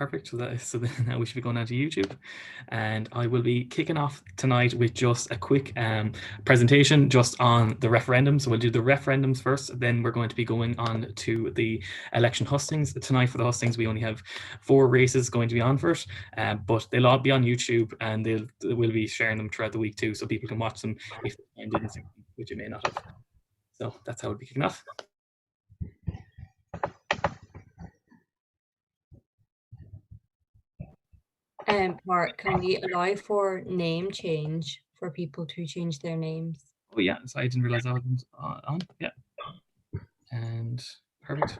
perfect. So then now we should be going on to YouTube, and I will be kicking off tonight with just a quick presentation just on the referendum. So we'll do the referendums first, then we're going to be going on to the election hustings. Tonight for the hustings, we only have 4 races going to be on for it, but they'll all be on YouTube, and we'll be sharing them throughout the week too, so people can watch them if they didn't see them, which you may not have. So that's how we'll be kicking off. Mark, can we allow for name change for people to change their names? Oh yeah, so I didn't realize I wasn't on. Yeah, and perfect.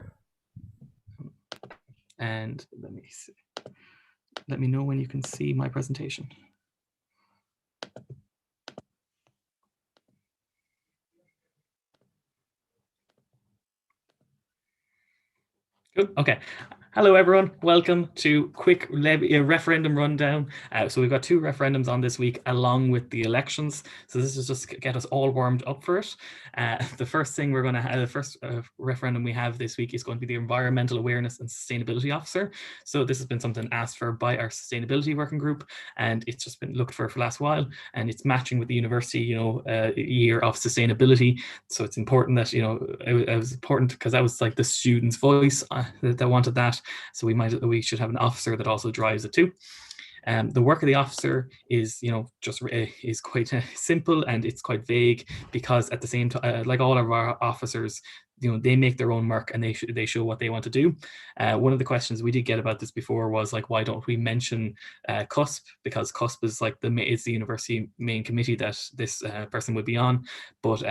And let me see. Let me know when you can see my presentation. Good. Okay. Hello, everyone. Welcome to quick referendum rundown. So we've got 2 referendums on this week, along with the elections. So this is just to get us all warmed up for it. The first thing we're going to have, the first referendum we have this week is going to be the Environmental Awareness and Sustainability Officer. So this has been something asked for by our sustainability working group, and it's just been looked for the last while, and it's matching with the university, year of sustainability. So it's important that, it was important because that was like the students' voice that wanted that. So we should have an officer that also drives it too. The work of the officer is, is quite simple, and it's quite vague, because at the same time, like all of our officers, they make their own mark, and they show what they want to do. One of the questions we did get about this before was like, why don't we mention CUSP? Because CUSP is like it's the university main committee that this person would be on, but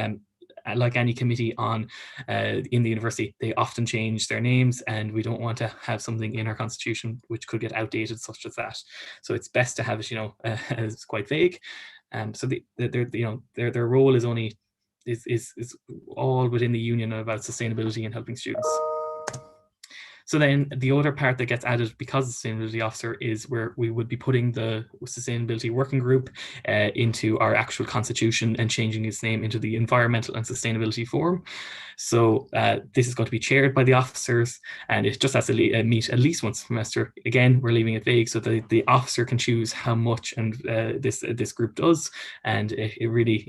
like any committee in the university, they often change their names, and we don't want to have something in our constitution which could get outdated, such as that. So it's best to have it, as quite vague. So their role is only is all within the union about sustainability and helping students. So then the other part that gets added because of the sustainability officer is where we would be putting the sustainability working group into our actual constitution and changing its name into the Environmental and Sustainability Forum. So this is going to be chaired by the officers, and it just has to meet at least once a semester. Again, we're leaving it vague so that the officer can choose how much, and this group does, and it really,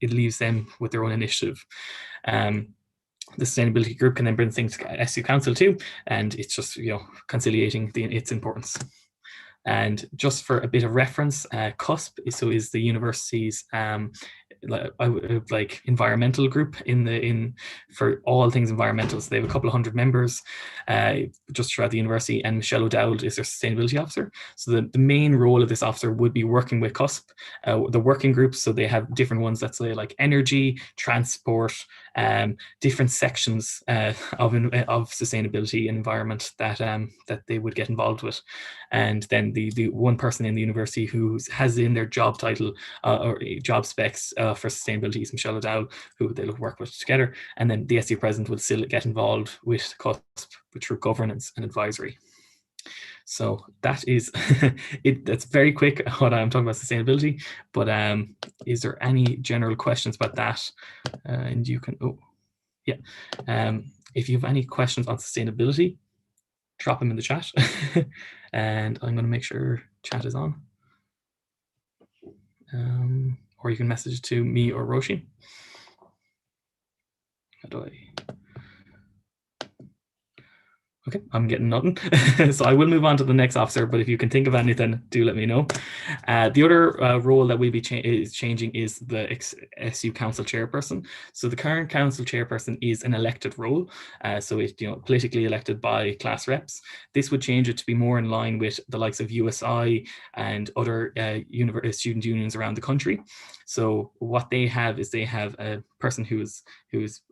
it leaves them with their own initiative. The sustainability group can then bring things to SU Council too, and it's just, conciliating its importance. And just for a bit of reference, CUSP is the university's like environmental group for all things environmental. So they have a couple of hundred members just throughout the university, and Michelle O'Dowd is their sustainability officer. So the main role of this officer would be working with CUSP, the working groups. So they have different ones that say like energy, transport, different sections of sustainability and environment that they would get involved with. And then the one person in the university who has in their job title or job specs for sustainability is Michelle O'Dowd, who they'll work with together. And then the SU president will still get involved with CUSP through governance and advisory. So that is it. That's very quick what I'm talking about sustainability. But is there any general questions about that? And you can, if you have any questions on sustainability, drop them in the chat. And I'm going to make sure chat is on. Or you can message it to me or Roisin. How do I? Okay, I'm getting nothing. So I will move on to the next officer, but if you can think of anything, do let me know. The other role that we'll be changing is the SU Council Chairperson. So the current Council Chairperson is an elected role. So it's politically elected by class reps. This would change it to be more in line with the likes of USI and other student unions around the country. So what they have is they have a person who is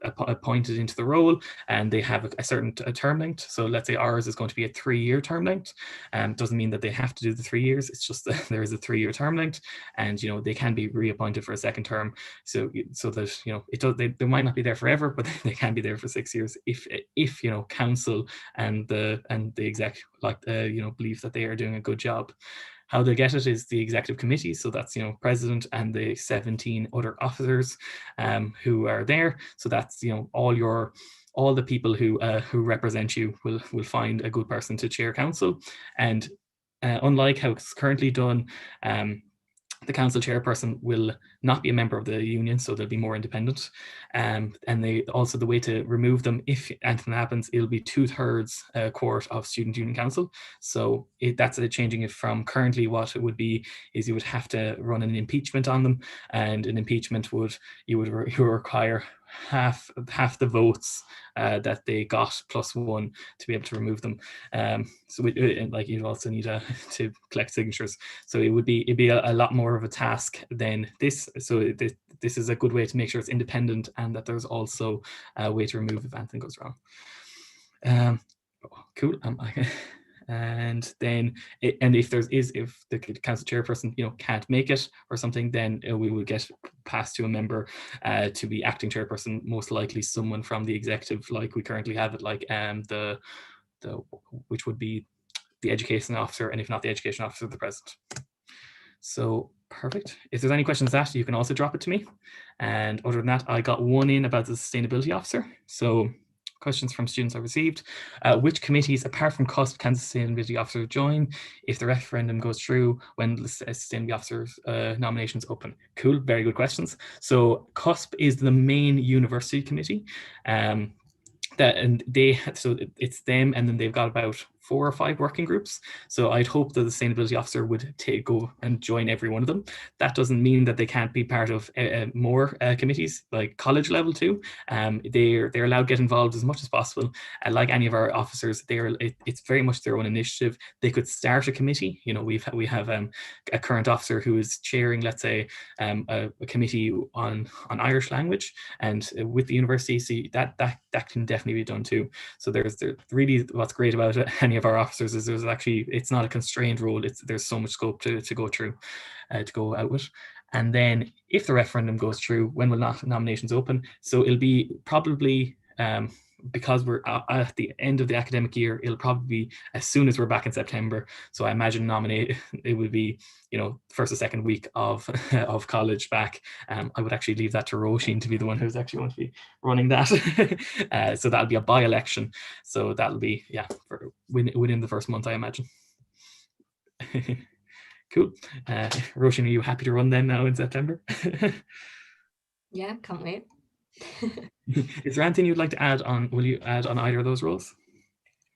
appointed into the role, and they have a certain term length. So let's say ours is going to be a 3-year term length. Doesn't mean that they have to do the 3 years. It's just that there is a 3-year term length, and they can be reappointed for a second term. So that they might not be there forever, but they can be there for 6 years if council and the exec believe that they are doing a good job. How they get it is the executive committee. So that's, president and the 17 other officers who are there. So that's, all all the people who represent you will find a good person to chair council. And unlike how it's currently done, the council chairperson will not be a member of the union, so they'll be more independent. And they also, the way to remove them, if anything happens, it'll be 2/3 quorum of student union council. So that's changing it from currently what it would be is you would have to run an impeachment on them, and an impeachment would require half the votes that they got +1 to be able to remove them. So like you'd also need to collect signatures. So it'd be a lot more of a task than this. So this is a good way to make sure it's independent and that there's also a way to remove if anything goes wrong. Cool. And then if the council chairperson can't make it or something, then we will get passed to a member to be acting chairperson, most likely someone from the executive, like we currently have it, like the which would be the education officer, and if not the education officer, the president. So perfect. If there's any questions that, you can also drop it to me. And other than that, I got one in about the sustainability officer. So questions from students I received. Which committees, apart from CUSP, can the sustainability officer join if the referendum goes through when the sustainability officer's nominations open? Cool, very good questions. So CUSP is the main university committee. So it's them, and then they've got about 4 or 5 working groups. So I'd hope that the sustainability officer would go and join every one of them. That doesn't mean that they can't be part of more committees, like college level too. They're allowed to get involved as much as possible. Like any of our officers, it's very much their own initiative. They could start a committee. We have a current officer who is chairing, let's say, a committee on Irish language, and with the university, see that can definitely be done too. So there's really, what's great about any of our officers is it's not a constrained role. There's so much scope to go through, to go out with. And then if the referendum goes through, when will nominations open? So it'll be probably because we're at the end of the academic year, it'll probably be as soon as we're back in September. So I imagine it would be, first or second week of college back. I would actually leave that to Roisin to be the one who's actually going to be running that. So that'll be a by-election. So that'll be, within the first month, I imagine. Cool. Roisin, are you happy to run then now in September? Yeah, can't wait. Is there anything you'd like to add on? Will you add on either of those roles?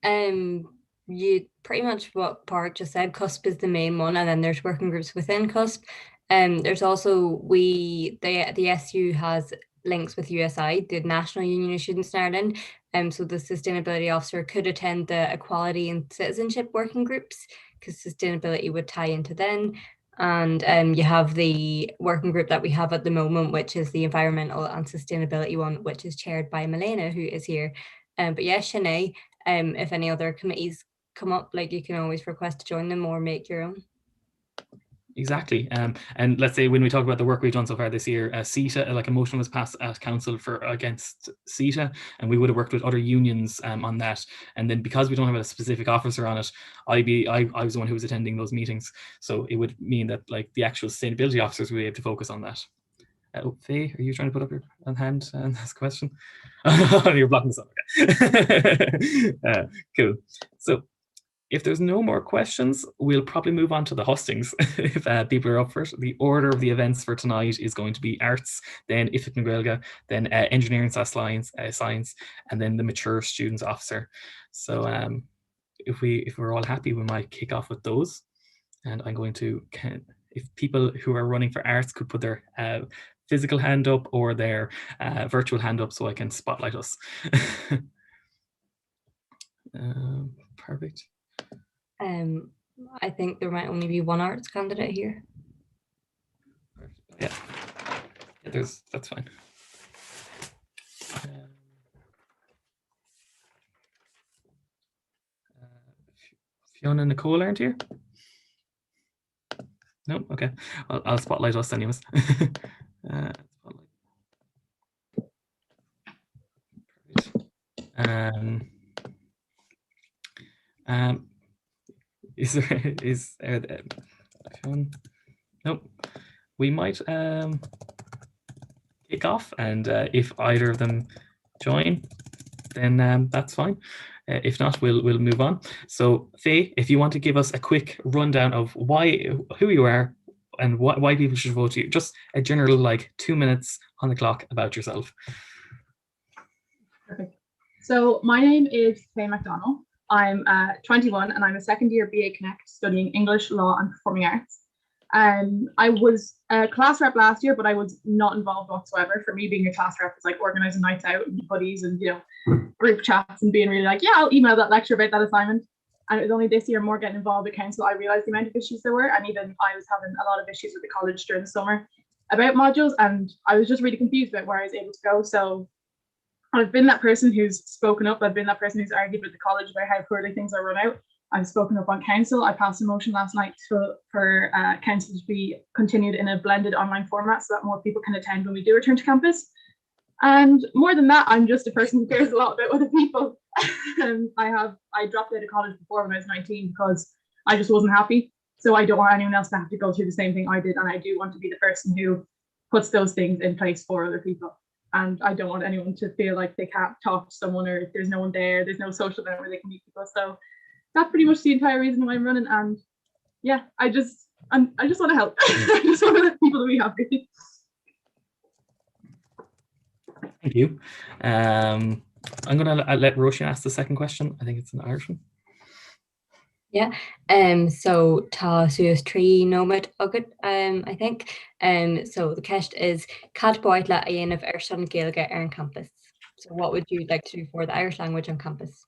You pretty much what Park just said. CUSP is the main one, and then there's working groups within CUSP. There's also the SU has links with USI, the National Union of Students in Ireland. So the sustainability officer could attend the equality and citizenship working groups, because sustainability would tie into them. And you have the working group that we have at the moment, which is the environmental and sustainability one, which is chaired by Milena, who is here. But yeah, Sinead, if any other committees come up, like, you can always request to join them or make your own. Exactly. And let's say when we talk about the work we've done so far this year, CETA, like a motion was passed at council against CETA, and we would have worked with other unions on that. And then because we don't have a specific officer on it, I was the one who was attending those meetings. So it would mean that like the actual sustainability officers will be able to focus on that. Faye, are you trying to put up your hand and ask a question? You're blocking this up. Okay. Cool. So if there's no more questions, we'll probably move on to the hustings if people are up for it. The order of the events for tonight is going to be arts, then Ifit Gaelga, then engineering science, and then the mature students officer. So if we're all happy, we might kick off with those. And I'm going to, if people who are running for arts could put their physical hand up or their virtual hand up so I can spotlight us. Perfect. I think there might only be one arts candidate here. Yeah, that's fine. Fiona and Nicole aren't here? No, okay. I'll spotlight us anyways. Is there nope. We might kick off, and if either of them join, then that's fine. If not, we'll move on. So Faye, if you want to give us a quick rundown of who you are, and why people should vote you, just a general 2 minutes on the clock about yourself. Perfect. So my name is Faye McDonald. I'm 21 and I'm a second year BA Connect studying English, Law and Performing Arts. I was a class rep last year, but I was not involved whatsoever. For me, being a class rep is like organising nights out and buddies and group chats and being really yeah, I'll email that lecture about that assignment. And it was only this year more getting involved with council I realised the amount of issues there were, and even I was having a lot of issues with the college during the summer about modules, and I was just really confused about where I was able to go. So I've been that person who's spoken up. I've been that person who's argued with the college about how poorly things are run out. I've spoken up on council. I passed a motion last night for council to be continued in a blended online format so that more people can attend when we do return to campus. And more than that, I'm just a person who cares a lot about other people. I dropped out of college before when I was 19 because I just wasn't happy. So I don't want anyone else to have to go through the same thing I did. And I do want to be the person who puts those things in place for other people. And I don't want anyone to feel like they can't talk to someone, or there's no one there, there's no social event where they can meet people. So that's pretty much the entire reason why I'm running. And yeah, I just want to help. I just want to let people be happy. Thank you. I'm going to let Roisin ask the second question. I think it's an Irish one. Yeah. So tá suas trí nómad agad, I think. So the question is cad báid le a dhéanamh ar son Gaeilge ar an campus. So what would you like to do for the Irish language on campus?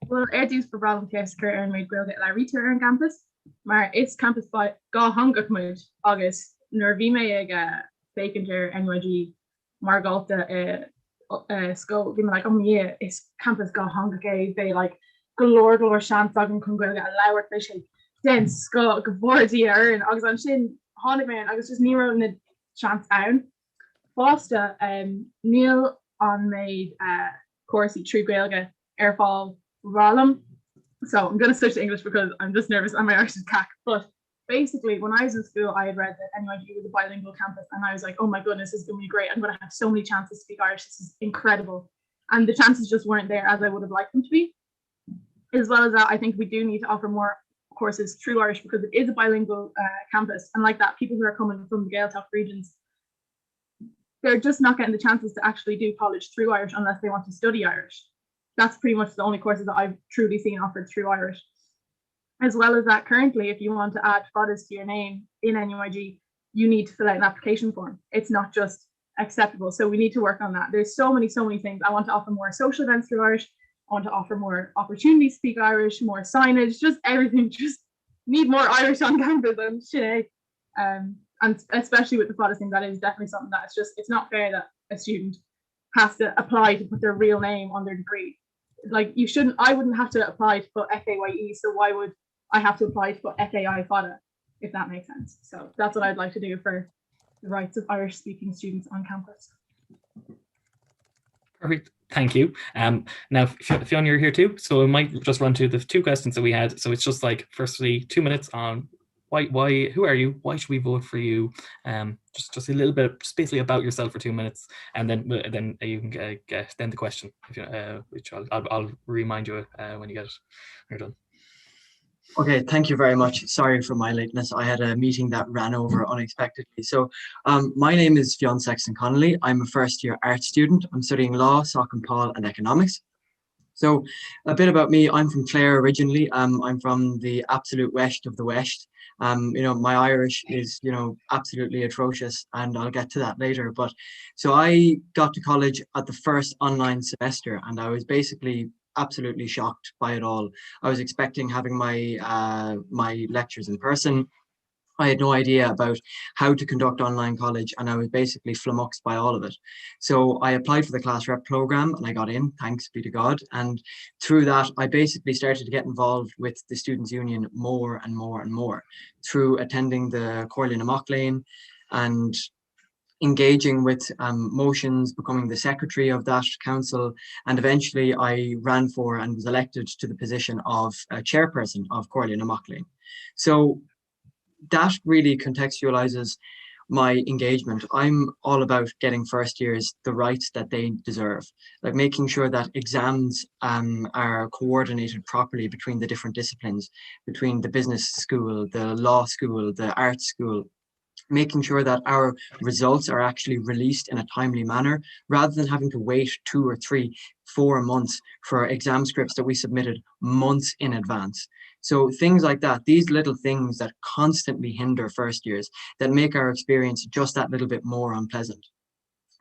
Well, dús for bradal ceascar ar an méid Gaeilge le rite ar an campus, mar is campus ba gá hangach muid agus nuair bhí mé ag vacant ar NYG mar galta sco bhí me yeah, is campus gá hangach they galore sean agam chun Gaeilge a leabhar fé sé den sco go bhórdí ar an agus an sin tháinig mé agus just ní raibh na seans ann. Fásta níl an méid cuasaí trí Gaeilge ar fáil Ralum. So I'm going to switch to English because I'm just nervous and my Irish is cack. But basically, when I was in school, I had read that NYU was a bilingual campus, and I was like, oh my goodness, this is going to be great. I'm going to have so many chances to speak Irish. This is incredible. And the chances just weren't there as I would have liked them to be. As well as that, I think we do need to offer more courses through Irish because it is a bilingual campus. And like that, people who are coming from the Gaeltacht regions, they're just not getting the chances to actually do college through Irish unless they want to study Irish. That's pretty much the only courses that I've truly seen offered through Irish. As well as that, currently, if you want to add FODAs to your name in NUIG, you need to fill out an application form. It's not just acceptable. So we need to work on that. There's so many things. I want to offer more social events through Irish. I want to offer more opportunities to speak Irish, more signage, just everything. Just need more Irish on campus and shit. And especially with the FODAs thing, that is definitely something that it's not fair that a student has to apply to put their real name on their degree. I wouldn't have to apply to put FAYE, so why would I have to apply to put FAI FODA, if that makes sense? So that's what I'd like to do for the rights of Irish speaking students on campus. Perfect. Thank you. Now, Fionn, you're here too, so we might just run to the two questions that we had. So it's just firstly, 2 minutes on why, who are you? Why should we vote for you? Just a little bit, just basically about yourself for 2 minutes, and then you can get then the question, which I'll remind you when you get it. You're done. Okay, thank you very much. Sorry for my lateness. I had a meeting that ran over unexpectedly. So my name is Fionn Sexton Connolly. I'm a first year art student. I'm studying law, Soc and Paul and economics. So a bit about me, I'm from Clare originally. I'm from the absolute west of the west. My Irish is, absolutely atrocious, and I'll get to that later. But so I got to college at the first online semester, and I was basically absolutely shocked by it all. I was expecting having my lectures in person. I had no idea about how to conduct online college, and I was basically flummoxed by all of it. So I applied for the class rep program and I got in, thanks be to God. And through that, I basically started to get involved with the Students' Union more and more and more through attending the Corlean Amach and engaging with motions, becoming the secretary of that council, and eventually I ran for and was elected to the position of chairperson of Corlean Amach. So that really contextualizes my engagement, I'm all about getting first years the rights that they deserve, like making sure that exams are coordinated properly between the different disciplines, between the business school, the law school, the arts school, making sure that our results are actually released in a timely manner rather than having to wait 2 or 3, 4 months for exam scripts that we submitted months in advance. So things like that, these little things that constantly hinder first years, that make our experience just that little bit more unpleasant.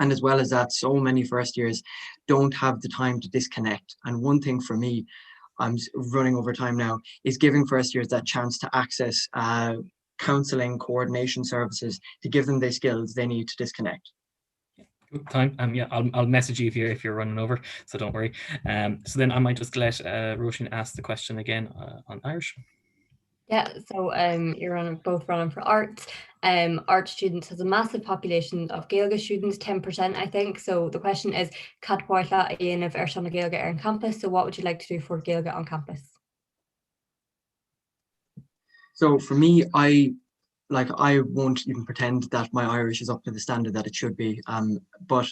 And as well as that, so many first years don't have the time to disconnect. And one thing for me, I'm running over time now, is giving first years that chance to access counseling, coordination services, to give them the skills they need to disconnect. Good time. Yeah, I'll message you if you're running over, so don't worry. So then I might just let Roisin ask the question again on Irish. Yeah, so you're both running for arts. Art students has a massive population of Gaeilge students, 10%, I think. So the question is, Cad Poitla Ianamh Arshana Gaeilge on campus. So what would you like to do for Gaeilge on campus? So for me, I won't even pretend that my Irish is up to the standard that it should be. But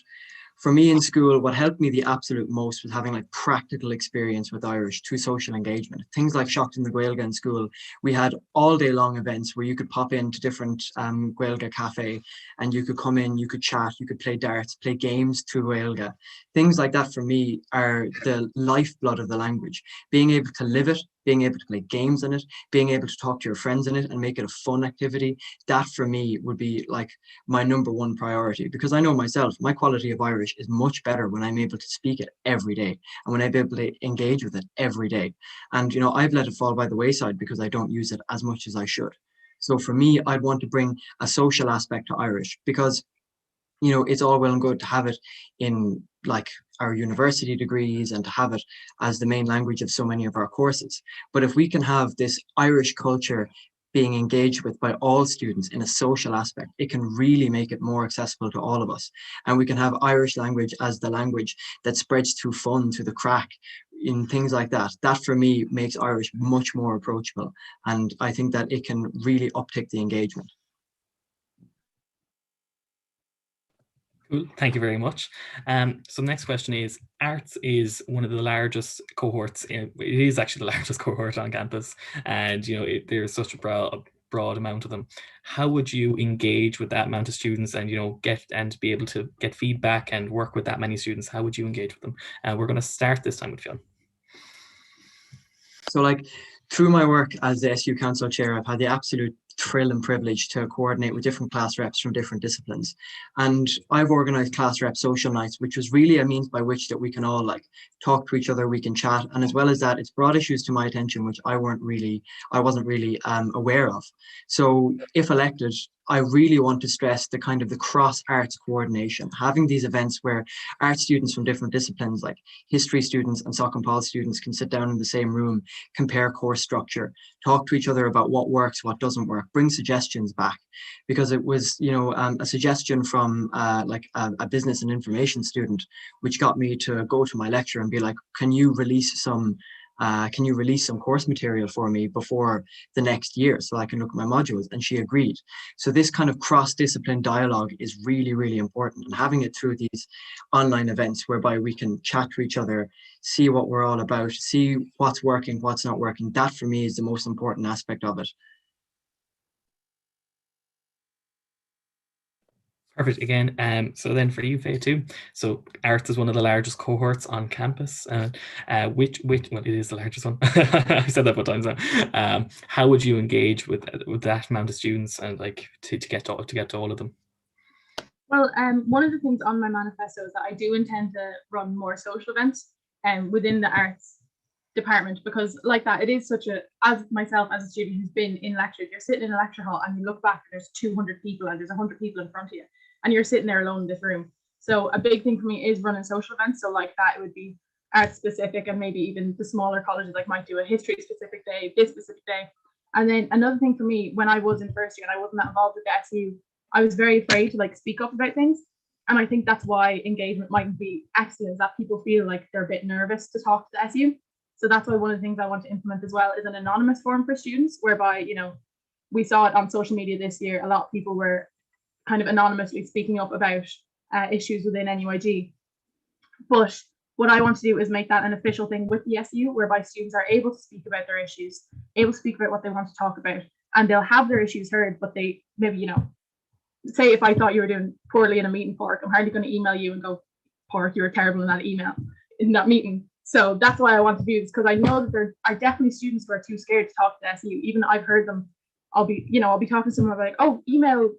for me in school, what helped me the absolute most was having like practical experience with Irish through social engagement. Things like Shocked in the Gaeilge in school. We had all day long events where you could pop into different Gaeilge cafe and you could come in, you could chat, you could play darts, play games through Gaeilge. Things like that for me are the lifeblood of the language. Being able to live it, being able to play games in it, being able to talk to your friends in it and make it a fun activity, that for me would be like my number one priority, because I know myself, my quality of Irish is much better when I'm able to speak it every day and when I'm able to engage with it every day. And, you know, I've let it fall by the wayside because I don't use it as much as I should. So for me, I'd want to bring a social aspect to Irish, because you know, it's all well and good to have it in like our university degrees and to have it as the main language of so many of our courses. But if we can have this Irish culture being engaged with by all students in a social aspect, it can really make it more accessible to all of us. And we can have Irish language as the language that spreads through fun, through the crack, in things like that. That for me makes Irish much more approachable. And I think that it can really uptick the engagement. Cool. Thank you very much. So the next question is, arts is one of the largest cohorts. It is actually the largest cohort on campus, and you know there's such a broad amount of them. How would you engage with that amount of students, and you know be able to get feedback and work with that many students? How would you engage with them? We're going to start this time with Fionn. So like through my work as the SU Council Chair, I've had the absolute thrill and privilege to coordinate with different class reps from different disciplines. And I've organized class rep social nights, which was really a means by which that we can all like talk to each other, we can chat. And as well as that, it's brought issues to my attention, which I wasn't really aware of. So if elected, I really want to stress the kind of the cross arts coordination, having these events where art students from different disciplines like history students and Soc and Pol students can sit down in the same room, compare course structure, talk to each other about what works, what doesn't work, bring suggestions back. Because it was, you know, a suggestion from a business and information student, which got me to go to my lecturer and be like, can you release some course material for me before the next year so I can look at my modules? And she agreed. So this kind of cross-discipline dialogue is really, really important. And having it through these online events whereby we can chat to each other, see what we're all about, see what's working, what's not working, that for me is the most important aspect of it. Perfect. Again, so then for you, Faye, too. So arts is one of the largest cohorts on campus. Well, it is the largest one. I said that 4 times now. How would you engage with that amount of students and like to get to all of them? Well, one of the things on my manifesto is that I do intend to run more social events within the arts department, because like that, it is such a, as myself as a student who's been in lecture, you're sitting in a lecture hall and you look back and there's 200 people and there's 100 people in front of you and you're sitting there alone in this room. So a big thing for me is running social events. So like that, it would be art specific, and maybe even the smaller colleges like might do a history specific day, this specific day. And then another thing for me, when I was in first year and I wasn't that involved with the SU, I was very afraid to like speak up about things. And I think that's why engagement mightn't be excellent, is that people feel like they're a bit nervous to talk to the SU. So that's why one of the things I want to implement as well is an anonymous forum for students, whereby, you know, we saw it on social media this year. A lot of people were kind of anonymously speaking up about issues within NUIG. But what I want to do is make that an official thing with the SU, whereby students are able to speak about their issues, able to speak about what they want to talk about, and they'll have their issues heard, but they maybe, you know, say if I thought you were doing poorly in a meeting, Park, I'm hardly going to email you and go, Park, you were terrible in that email, in that meeting. So that's why I want to do this, because I know that there are definitely students who are too scared to talk to the SU. Even I've heard them, I'll be talking to someone about like, oh, email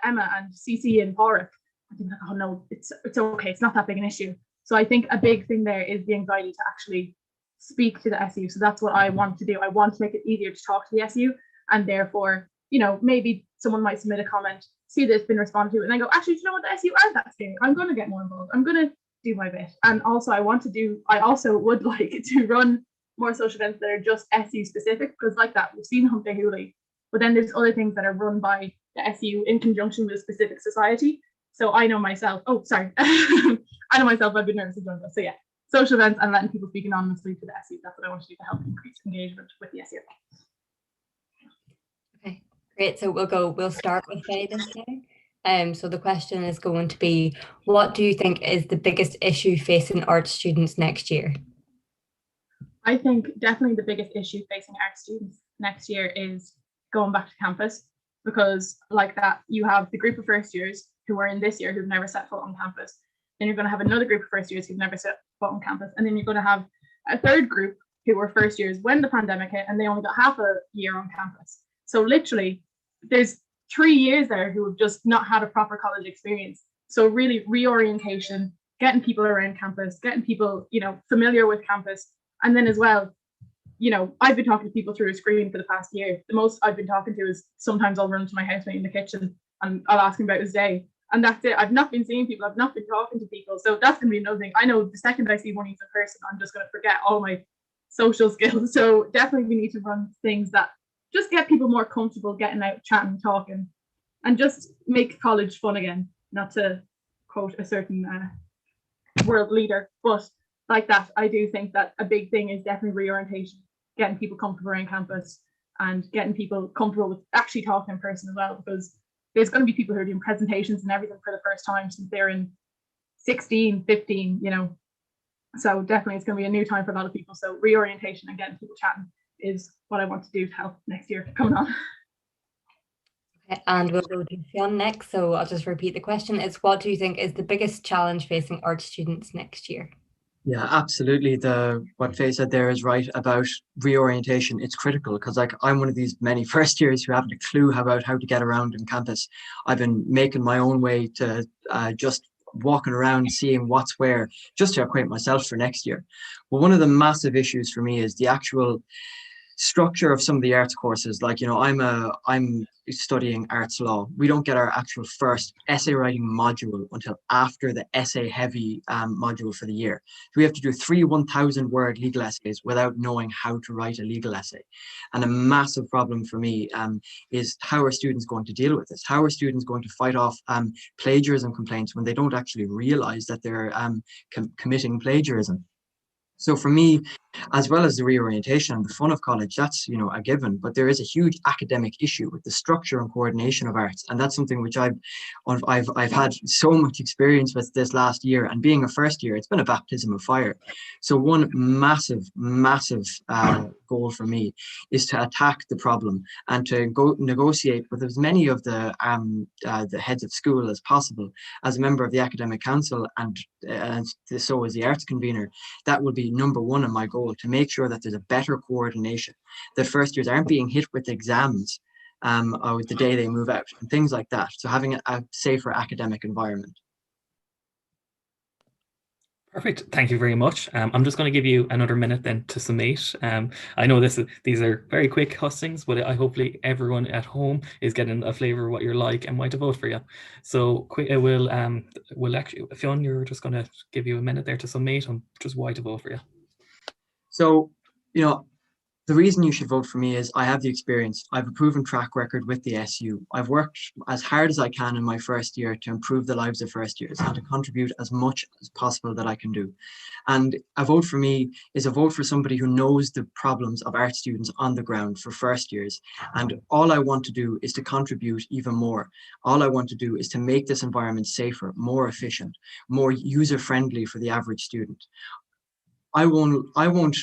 Emma and CC and Park. I think like, oh no, it's okay, it's not that big an issue. So I think a big thing there is the anxiety to actually speak to the SU. So that's what I want to do. I want to make it easier to talk to the SU, and therefore, you know, maybe someone might submit a comment, see that it's been responded to, and then go, actually, do you know what, the SU aren't that scared. I'm going to get more involved. I'm going to do my bit. And also, I also would like to run more social events that are just SU specific, because like that, we've seen Hump Day Hoolie, but then there's other things that are run by the SU in conjunction with a specific society. So I know myself, I know myself, I've been nervous to join this. So yeah, social events and letting people speak anonymously to the SU. That's what I want to do to help increase engagement with the SU. Okay, great. So we'll start with Faye this time. So the question is going to be, what do you think is the biggest issue facing art students next year? I think definitely the biggest issue facing art students next year is going back to campus, because like that, you have the group of first years who are in this year who've never set foot on campus. Then you're going to have another group of first years who've never set foot on campus. And then you're going to have a third group who were first years when the pandemic hit and they only got half a year on campus. So literally, there's 3 years there who have just not had a proper college experience. So really reorientation, getting people around campus, getting people, you know, familiar with campus. And then as well, you know, I've been talking to people through a screen for the past year. The most I've been talking to is sometimes I'll run to my housemate in the kitchen and I'll ask him about his day. And that's it. I've not been seeing people. I've not been talking to people. So that's going to be another thing. I know the second I see one of these in person, I'm just going to forget all my social skills. So definitely we need to run things that just get people more comfortable getting out, chatting, talking, and just make college fun again. Not to quote a certain world leader, but like that, I do think that a big thing is definitely reorientation, getting people comfortable around campus and getting people comfortable with actually talking in person as well, because there's going to be people who are doing presentations and everything for the first time since they're in 16, 15, you know. So definitely it's going to be a new time for a lot of people. So reorientation and getting people chatting is what I want to do to help next year coming on. Okay, and we'll go to Fionn next. So I'll just repeat the question. It's, what do you think is the biggest challenge facing art students next year? Yeah, absolutely. What Faye said there is right about reorientation. It's critical because like I'm one of these many first years who haven't a clue about how to get around in campus. I've been making my own way to just walking around, seeing what's where, just to acquaint myself for next year. But one of the massive issues for me is the actual structure of some of the arts courses. Like, you know, I'm studying arts law. We don't get our actual first essay writing module until after the essay heavy module for the year. So we have to do 3 1,000-word legal essays without knowing how to write a legal essay. And a massive problem for me is how are students going to deal with this? How are students going to fight off plagiarism complaints when they don't actually realize that they're committing plagiarism? So for me, as well as the reorientation and the fun of college, that's, you know, a given, but there is a huge academic issue with the structure and coordination of arts. And that's something which I've had so much experience with this last year, and being a first year, it's been a baptism of fire. So one massive goal for me is to attack the problem and to go negotiate with as many of the heads of school as possible. As a member of the academic council and so as the arts convener, that would be number one on my goal, to make sure that there's a better coordination, that first years aren't being hit with exams or the day they move out and things like that. So having a safer academic environment. Perfect. Thank you very much. I'm just going to give you another minute then to submit. I know these are very quick hustings, but I hopefully everyone at home is getting a flavour of what you're like and why to vote for you. So we'll actually, Fionn, you're just going to give you a minute there to submit on just why to vote for you. So, you know, The reason you should vote for me is I have the experience. I have a proven track record with the SU. I've worked as hard as I can in my first year to improve the lives of first years and to contribute as much as possible that I can do. And a vote for me is a vote for somebody who knows the problems of art students on the ground for first years. And all I want to do is to contribute even more. All I want to do is to make this environment safer, more efficient, more user-friendly for the average student. I won't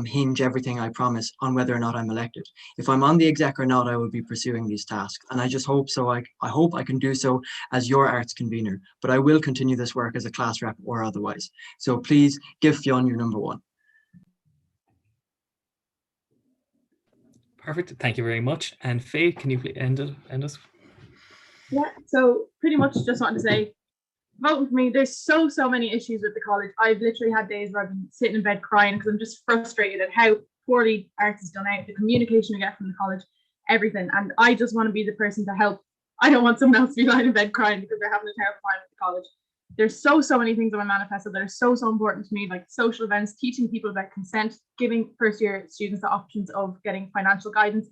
hinge everything I promise on whether or not I'm elected. If I'm on the exec or not, I will be pursuing these tasks. And I just hope so. I hope I can do so as your arts convener, but I will continue this work as a class rep or otherwise. So please give Fionn your number one. Perfect. Thank you very much. And Faye, can you please end us? Yeah, so pretty much just wanted to say, vote for me. There's so many issues with the college. I've literally had days where I've been sitting in bed crying because I'm just frustrated at how poorly arts is done out, the communication we get from the college, everything. And I just want to be the person to help. I don't want someone else to be lying in bed crying because they're having a terrible time with the college. There's so many things on my manifesto that are so important to me, like social events, teaching people about consent, giving first year students the options of getting financial guidance.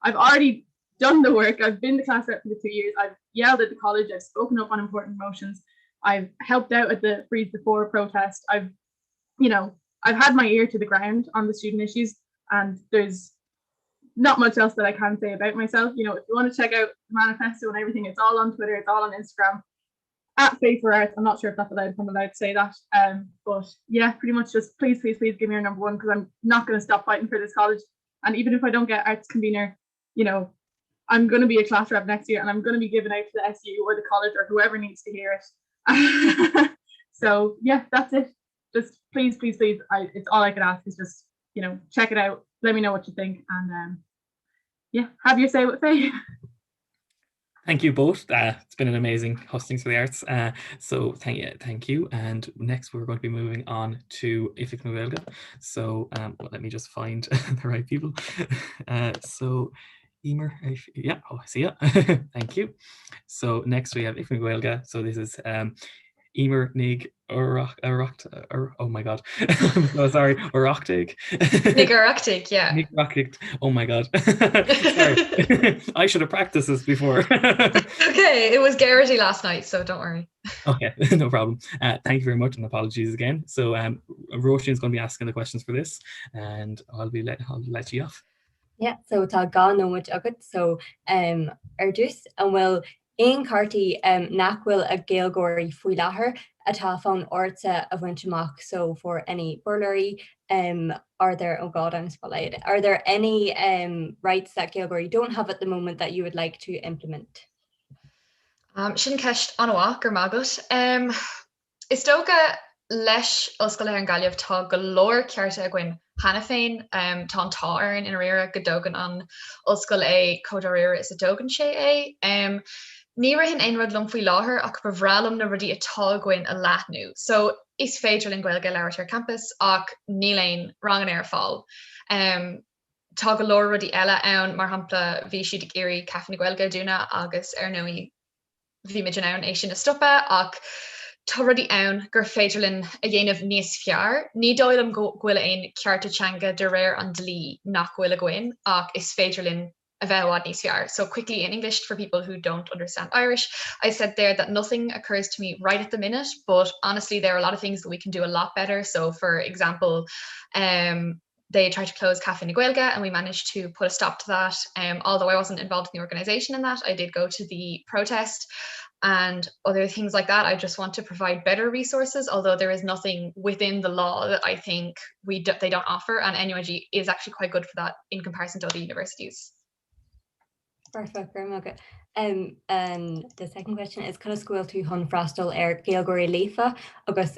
I've already done the work. I've been the class rep for the 2 years. I've yelled at the college. I've spoken up on important motions. I've helped out at the Freeze the Four protest. I've had my ear to the ground on the student issues, and there's not much else that I can say about myself. If you want to check out the manifesto and everything, it's all on Twitter, it's all on Instagram, at Faith for Arts. I'm not sure if that's allowed, if I'm allowed to say that. But yeah, pretty much just please give me your number one, because I'm not going to stop fighting for this college. And even if I don't get arts convener, I'm going to be a class rep next year, and I'm going to be giving out to the SU or the college or whoever needs to hear it. So yeah, that's it. Just please, it's all I can ask is just, check it out, let me know what you think, and yeah, have your say with Faye. Thank you both. It's been an amazing Hustings for the Arts. So thank you. And next we're going to be moving on to Ifig Nuelga. So let me just find the right people. So Emer, yeah, oh, I see it. Thank you. So next we have Ifig Nuelga. So this is Emer Nig oh my god. I'm so sorry. Oroctig. Nig Oroctig, yeah. Nig Oroctig. Oh my god. Sorry. I should have practiced this before. Okay, it was Garrity last night, so don't worry. Okay, no problem. Thank you very much, and apologies again. So Roisin is going to be asking the questions for this, and I'll let you off. Yeah, so tá gá nóid agat, so Ardús an bhfuil Aon cartaí nach bhfuil a géalgóirí faoi láthair atá fón orta a bhaintteach. So for any burglary, are there, oh god, I'm spotlighted, are there any rights that géalgóirí don't have at the moment that you would like to implement? Sin ceist anha gur mágat. Is tóga leis oscail ar an gaiamh tá go leor cearta a gcuin hana féin tá an táireann in réire go dógan an oscail é códaréire is a dógan sé é. Ní raibh hin aon rud lom faoi láthair ach ba bhrealam na rudí atá gcuin a leathnú. So is féidir in Gaeilge leabhart ar campus ach níl aon rangan ar fáil. Tá go leor rudí eile ann mar shampla bhí siad ag éirí Caifé na Gaeilge dúna agus ar nóí bhí muid ann é sin na stopa ach tá rudí ann gur féidirlinn a dhéanamh níos fear. Ní dóilm ghuiile aon ceartatanga de réir an dlí nach ghuiile gcuin ach is féidirlinn a bheith níos fear. So quickly in English for people who don't understand Irish, I said there that nothing occurs to me right at the minute, but honestly there are a lot of things that we can do a lot better. So for example, they tried to close Caifé na Gaeilge and we managed to put a stop to that. Although I wasn't involved in the organisation in that, I did go to the protest and other things like that. I just want to provide better resources, although there is nothing within the law that I think they don't offer, and NUIG is actually quite good for that in comparison to other universities. Perfect, very much. And the second question is, could a school to hon frastal géalgóirí leifa agus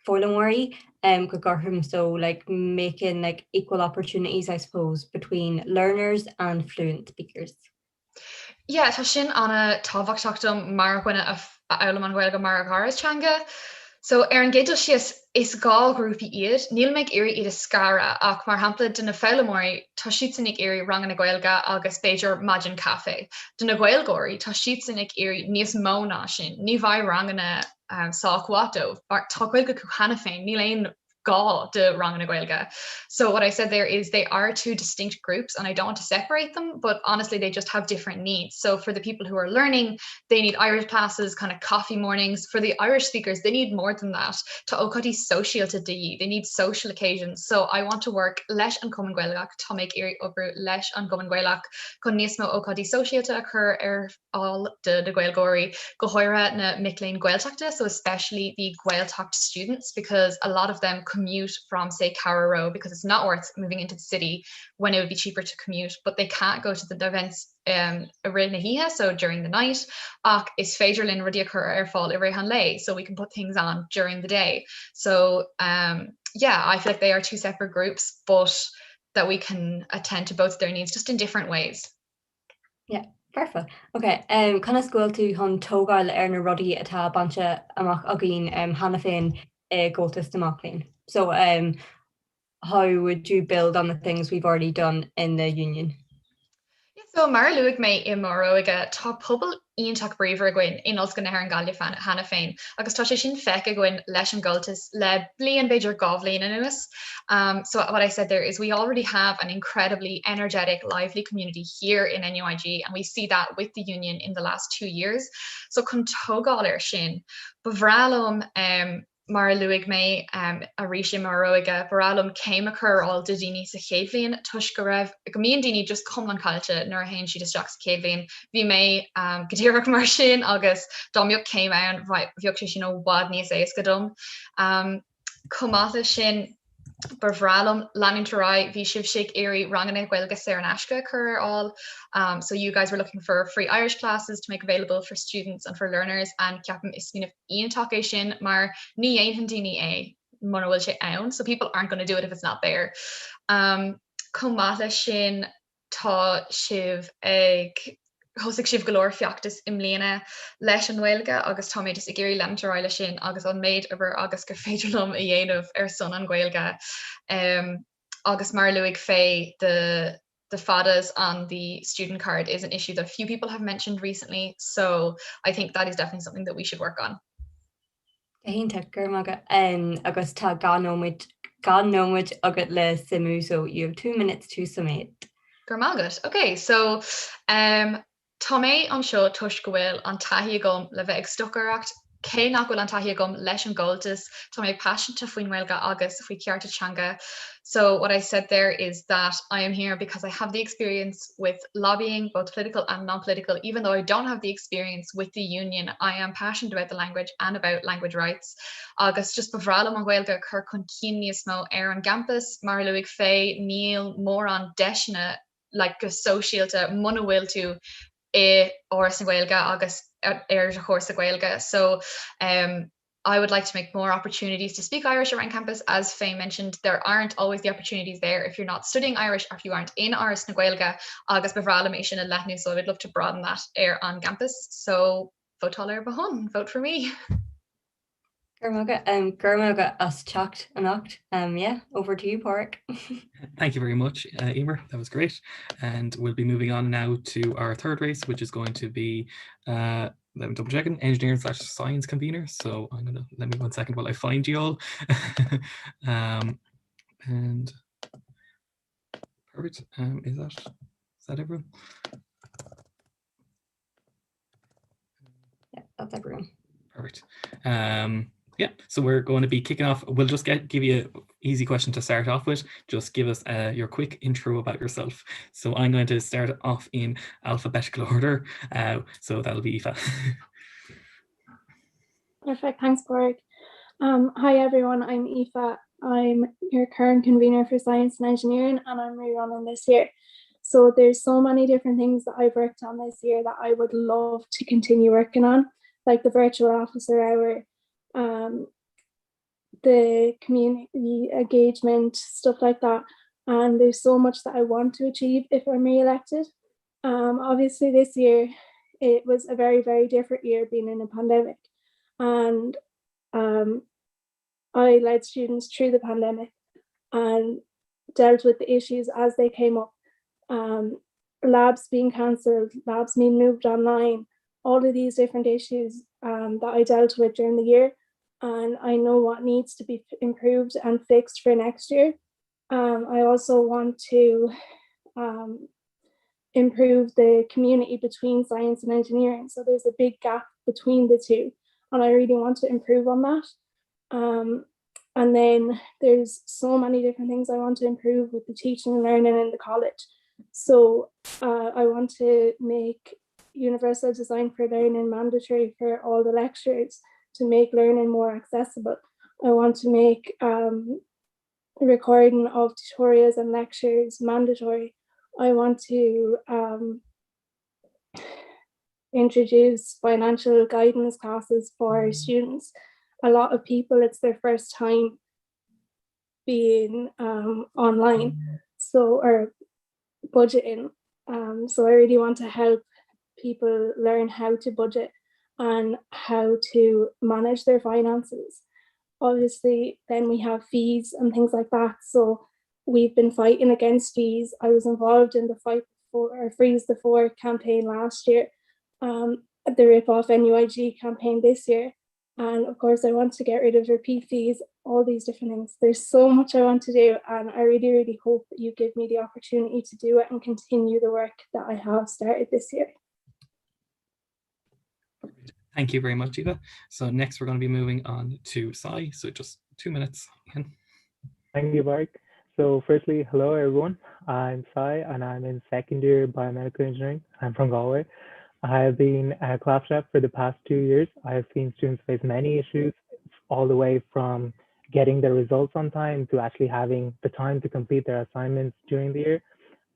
fólamóirí go gurthum, so like making like equal opportunities, I suppose, between learners and fluent speakers? Yeah, tá sin anna tábhachtachtam mar ghuine a eolalam an Gaeilge mar agharastanga. So ar an gcéadal sios is gá grúpi iad, níl meid éirí iad a scara ach mar hampla duna feileamóirí tá siad san ag éirí rangan na Gaeilge agus Beiidir Maidin Cafe. Duna Gaeilgóirí tá siad san ag éirí níos mó ná sin, ní bhaid rangan na sácuáto, tá Gaeilge chu hana féin, níl aon gá de rang na Gaeilge. So what I said there is they are two distinct groups, and I don't want to separate them, but honestly, they just have different needs. So for the people who are learning, they need Irish classes, kind of coffee mornings. For the Irish speakers, they need more than that. To ócáidí sóisialta daoí, they need social occasions. So I want to work leis an Cumann Gaeilgeach, tá méid éirí obrú leis an Cumann Gaeilgeach, chun níos mó ócáidí sóisialta a chur all de Gaeilgeoirí go háire na Micklean Gaeltachta, so especially the Gaeltacht students, because a lot of them commute from, say, Carrow because it's not worth moving into the city when it would be cheaper to commute, but they can't go to the events so during the night. Ach is féidirlinn rudí a chur ar fáil I réhan lei, so we can put things on during the day. So yeah, I feel like they are two separate groups, but that we can attend to both their needs just in different ways. Yeah. Perfect. Okay. Kind of school to hon tógáil na rudaí atá banse amach agin hana féin Goltas de Maclean. So how would you build on the things we've already done in the union? Yeah, so mar luig mé I morrow aige tá pobl ionach braver going in os gona an galia fan hana féin agus tá sé sin feice going leis an Goltas le blian beidir gavlin in us. So what I said there is we already have an incredibly energetic, lively community here in NUIG, and we see that with the union in the last 2 years. So chun tógáil sin bevralum mar luig mé a ríisi marróige baralum céim a chur all de daoine sa chéadhlíonn tuis go raibh go míon daoine just cum an caiilte nuair a haon siad isteach sa chéadhlíonn. Bhí mé godéireach mar sin agus dombeoch céim ann bheoh sé sin ó bhd níos éas go dom. Comáta sin Barvralum, Lanintarai, Vishivshik, Erie, Ranganet, Gaeilge, Sarah Nashka occur all. So you guys were looking for free Irish classes to make available for students and for learners, and Captain Ismin Ian Takeshin, Mar Ni Handini A Monowil Own. So people aren't going to do it if it's not there. Komata Shin Ta Shiv Egg. Hosig sib galore fiachtas imléana leis an Gaeilge agus tá méid is géirí lemtaráile sin agus an méid over agus go féidirlumm a dhéanamh son an Gaeilge. Agus mar luig fé the fadas on the student card is an issue that a few people have mentioned recently, so I think that is definitely something that we should work on. Agus tá gan nóid agat le simú, so you have 2 minutes to submit. Gurmagat. Okay, so tá mé an seo tuis go bhfuil an taithí gom le bheith ag stocharacht, cé nach bhfuil an taithí gom leis an Goltas, tá mé passionate faoin Gaeilge agus faoi ceartachanga. So what I said there is that I am here because I have the experience with lobbying, both political and non-political. Even though I don't have the experience with the union, I am passionate about the language and about language rights. Agus just bevrálam an Gaeilge chur chun cinn níos mó ar an campus, mar luig fé níl mór an deisna like go sóisialta muna bhfuil tú oras na Gaeilge agus ar a chóras na Gaeilge. So I would like to make more opportunities to speak Irish around campus. As Faye mentioned, there aren't always the opportunities there if you're not studying Irish or if you aren't in Oras na Gaeilge agus bevrálam sin in Letnu. So I would love to broaden that on campus. So vote taller bahon, vote for me. Gurmaga as chacht anacht. Yeah, over to you, Park. Thank you very much, Emer. That was great. And we'll be moving on now to our third race, which is going to be let me double checking, engineering/science convener. So I'm gonna let me 1 second while I find you all. And perfect. Is that everyone? Yeah, that's everyone. Perfect. Yeah, so we're going to be kicking off. We'll just give you an easy question to start off with. Just give us your quick intro about yourself. So I'm going to start off in alphabetical order. So that'll be Aoife. Perfect, thanks, Borg. Hi everyone, I'm Aoife. I'm your current convener for science and engineering, and I'm rerunning this year. So there's so many different things that I've worked on this year that I would love to continue working on, like the virtual officer hour, the community engagement, stuff like that. And there's so much that I want to achieve if I'm re-elected. Obviously this year, it was a very, very different year being in a pandemic. And I led students through the pandemic and dealt with the issues as they came up. Labs being cancelled, labs being moved online, all of these different issues that I dealt with during the year. and I know what needs to be improved and fixed for next year. I also want to improve the community between science and engineering. So there's a big gap between the two, and I really want to improve on that. And then there's so many different things I want to improve with the teaching and learning in the college. So I want to make universal design for learning mandatory for all the lecturers to make learning more accessible. I want to make recording of tutorials and lectures mandatory. I want to introduce financial guidance classes for students. A lot of people, it's their first time being online, or budgeting. So I really want to help people learn how to budget and how to manage their finances. Obviously, then we have fees and things like that. So we've been fighting against fees. I was involved in the Fight for or Freeze the Four campaign last year, the Rip Off NUIG campaign this year. And of course, I want to get rid of repeat fees, all these different things. There's so much I want to do, and I really, really hope that you give me the opportunity to do it and continue the work that I have started this year. Thank you very much, Eva. So next we're going to be moving on to Sai. So just 2 minutes. Thank you, Mark. So firstly, hello everyone. I'm Sai and I'm in second year biomedical engineering. I'm from Galway. I have been a class rep for the past 2 years. I have seen students face many issues, all the way from getting their results on time to actually having the time to complete their assignments during the year.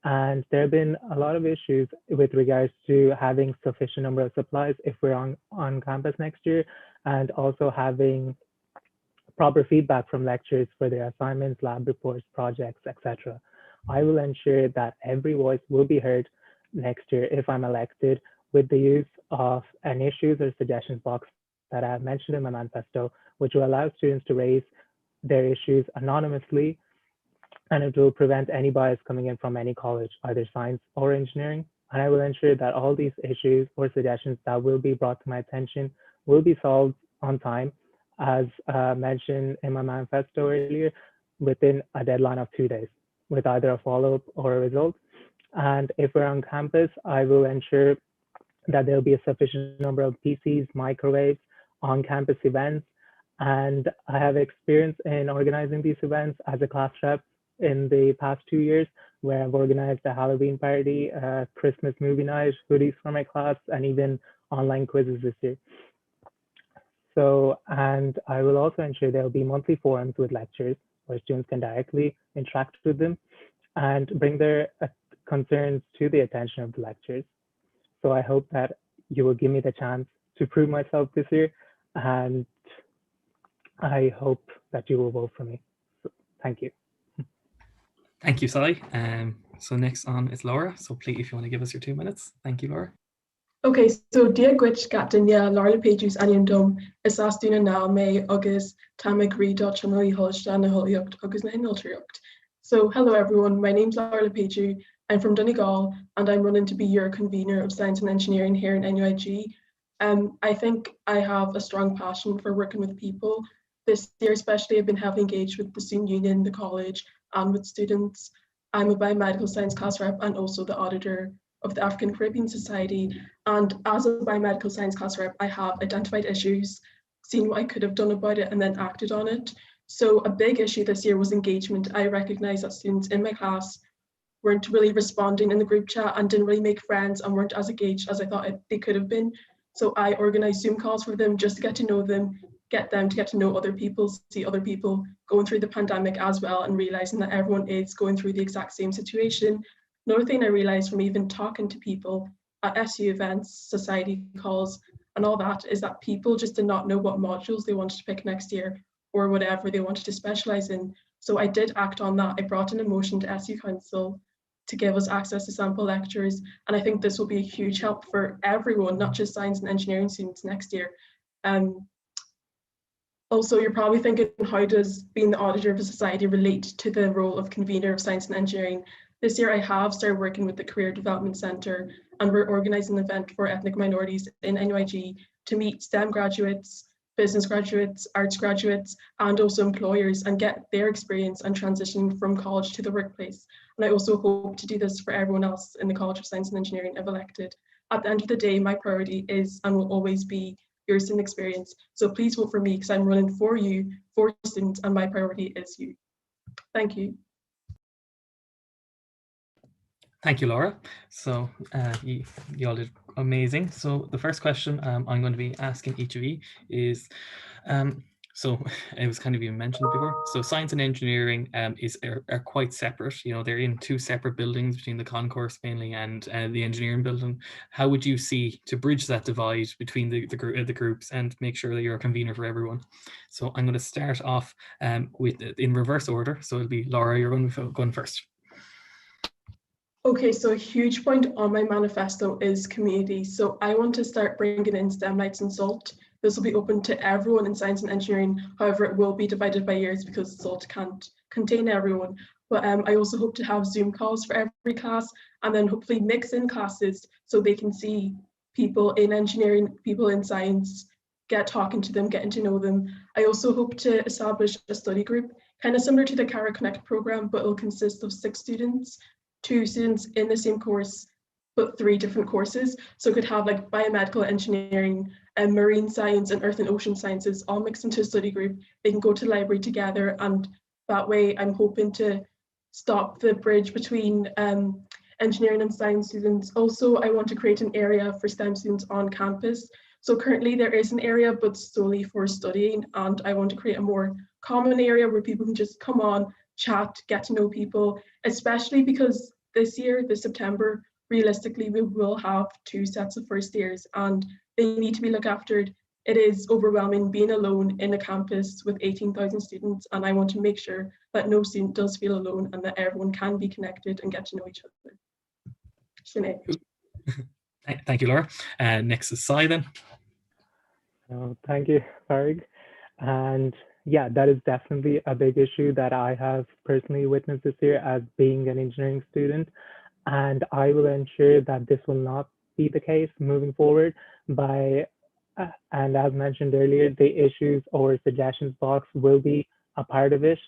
And there have been a lot of issues with regards to having sufficient number of supplies if we're on campus next year, and also having proper feedback from lecturers for their assignments, lab reports, projects, etc. I will ensure that every voice will be heard next year if I'm elected, with the use of an issues or suggestions box that I have mentioned in my manifesto, which will allow students to raise their issues anonymously, and it will prevent any bias coming in from any college, either science or engineering. And I will ensure that all these issues or suggestions that will be brought to my attention will be solved on time, as mentioned in my manifesto earlier, within a deadline of 2 days, with either a follow-up or a result. And if we're on campus, I will ensure that there'll be a sufficient number of PCs, microwaves, on-campus events. And I have experience in organizing these events as a class rep in the past 2 years, where I've organized a Halloween party, a Christmas movie night, hoodies for my class, and even online quizzes this year. So, and I will also ensure there will be monthly forums with lecturers where students can directly interact with them and bring their concerns to the attention of the lecturers. So I hope that you will give me the chance to prove myself this year, and I hope that you will vote for me. So, thank you. Thank you, Sai. So next on is Laura. So please, if you want to give us your 2 minutes. Thank you, Laura. Okay, so dia gwich gatinya Laura pages anion dom is astina now May August Tamig Redot Chanoi Holstan Holyokt August Noltriokt. So hello everyone, my name's Laura Pagey. I'm from Donegal and I'm running to be your convener of science and engineering here in NUIG. I think I have a strong passion for working with people. This year especially, I've been heavily engaged with the student union, the college, and with students. I'm a biomedical science class rep and also the auditor of the African Caribbean Society. And as a biomedical science class rep, I have identified issues, seen what I could have done about it, and then acted on it. So a big issue this year was engagement. I recognized that students in my class weren't really responding in the group chat and didn't really make friends and weren't as engaged as I thought they could have been. So I organized Zoom calls for them just to get to know them, get them to get to know other people, see other people going through the pandemic as well, and realizing that everyone is going through the exact same situation. Another thing I realized from even talking to people at SU events, society calls, and all that is that people just did not know what modules they wanted to pick next year or whatever they wanted to specialize in. So I did act on that. I brought in a motion to SU Council to give us access to sample lectures. And I think this will be a huge help for everyone, not just science and engineering students next year. Also, you're probably thinking, how does being the auditor of a society relate to the role of convener of science and engineering? This year I have started working with the Career Development Centre, and we're organising an event for ethnic minorities in NUIG to meet STEM graduates, business graduates, arts graduates, and also employers, and get their experience and transitioning from college to the workplace. And I also hope to do this for everyone else in the College of Science and Engineering if elected. At the end of the day, my priority is and will always be your student experience. So please vote for me because I'm running for you, for students, and my priority is you. Thank you. Thank you, Laura. So you all did amazing. So the first question I'm going to be asking each of you is, so it was kind of even mentioned before. So science and engineering are quite separate. You know, they're in two separate buildings between the concourse mainly and the engineering building. How would you see to bridge that divide between the groups and make sure that you're a convener for everyone? So I'm going to start off with in reverse order. So it'll be Laura, you're going to be going first. Okay, so a huge point on my manifesto is community. So I want to start bringing in STEM nights and SALT. This will be open to everyone in science and engineering. However, it will be divided by years because SALT can't contain everyone. But I also hope to have Zoom calls for every class and then hopefully mix in classes so they can see people in engineering, people in science, get talking to them, getting to know them. I also hope to establish a study group, kind of similar to the Cara Connect program, but it'll consist of 6 students. 2 students in the same course, but 3 different courses. So it could have like biomedical engineering and marine science and earth and ocean sciences all mixed into a study group. They can go to the library together, and that way I'm hoping to stop the bridge between engineering and science students. Also, I want to create an area for STEM students on campus. So currently there is an area, but solely for studying, and I want to create a more common area where people can just come on, chat, get to know people, especially because this year, this September, realistically, we will have 2 sets of first years and they need to be looked after. It is overwhelming being alone in a campus with 18,000 students, and I want to make sure that no student does feel alone and that everyone can be connected and get to know each other. Sinead. Thank you, Laura. Next is Sai then. Thank you, Farag. And yeah, that is definitely a big issue that I have personally witnessed this year as being an engineering student. And I will ensure that this will not be the case moving forward by, and as mentioned earlier, the issues or suggestions box will be a part of it,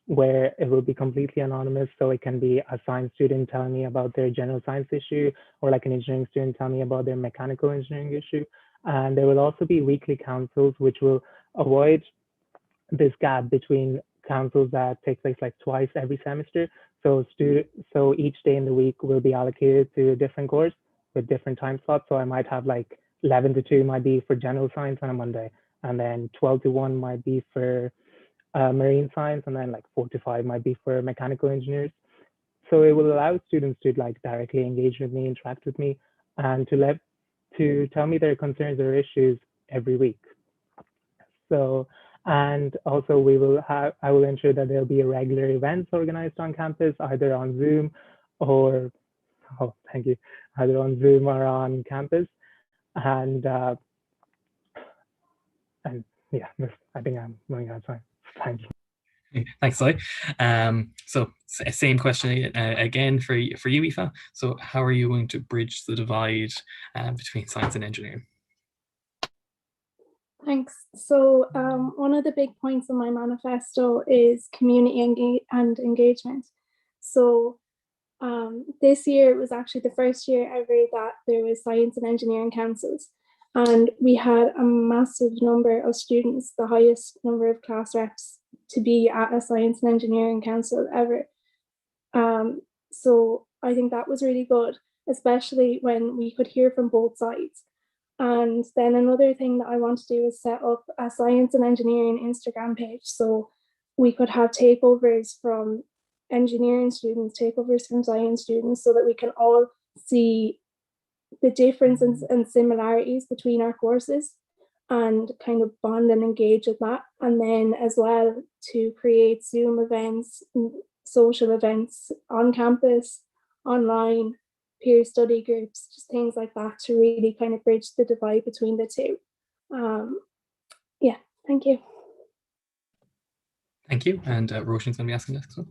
where it will be completely anonymous. So it can be a science student telling me about their general science issue, or like an engineering student telling me about their mechanical engineering issue. And there will also be weekly councils, which will avoid this gap between councils that take place like twice every semester. So each day in the week will be allocated to a different course with different time slots. So I might have like 11 to 2 might be for general science on a Monday, and then 12 to 1 might be for marine science, and then like 4 to 5 might be for mechanical engineers. So it will allow students to like directly engage with me, interact with me, and to tell me their concerns or issues every week. So, and also I will ensure that there'll be regular events organized on campus, either on Zoom or, either on Zoom or on campus. And yeah, I think I'm running out of time. Thank you. Thanks, Sai. So same question again for you, Aoife. So how are you going to bridge the divide between science and engineering? Thanks. So one of the big points in my manifesto is community and engagement. So this year it was actually the first year ever that there was science and engineering councils. And we had a massive number of students, the highest number of class reps to be at a science and engineering council ever. So I think that was really good, especially when we could hear from both sides. And then another thing that I want to do is set up a science and engineering Instagram page, so we could have takeovers from engineering students, takeovers from science students, so that we can all see the differences and similarities between our courses and kind of bond and engage with that. And then as well to create Zoom events, social events on campus, online, peer study groups, just things like that to really kind of bridge the divide between the two. Yeah, thank you. Thank you. And Roshan's going to be asking next one.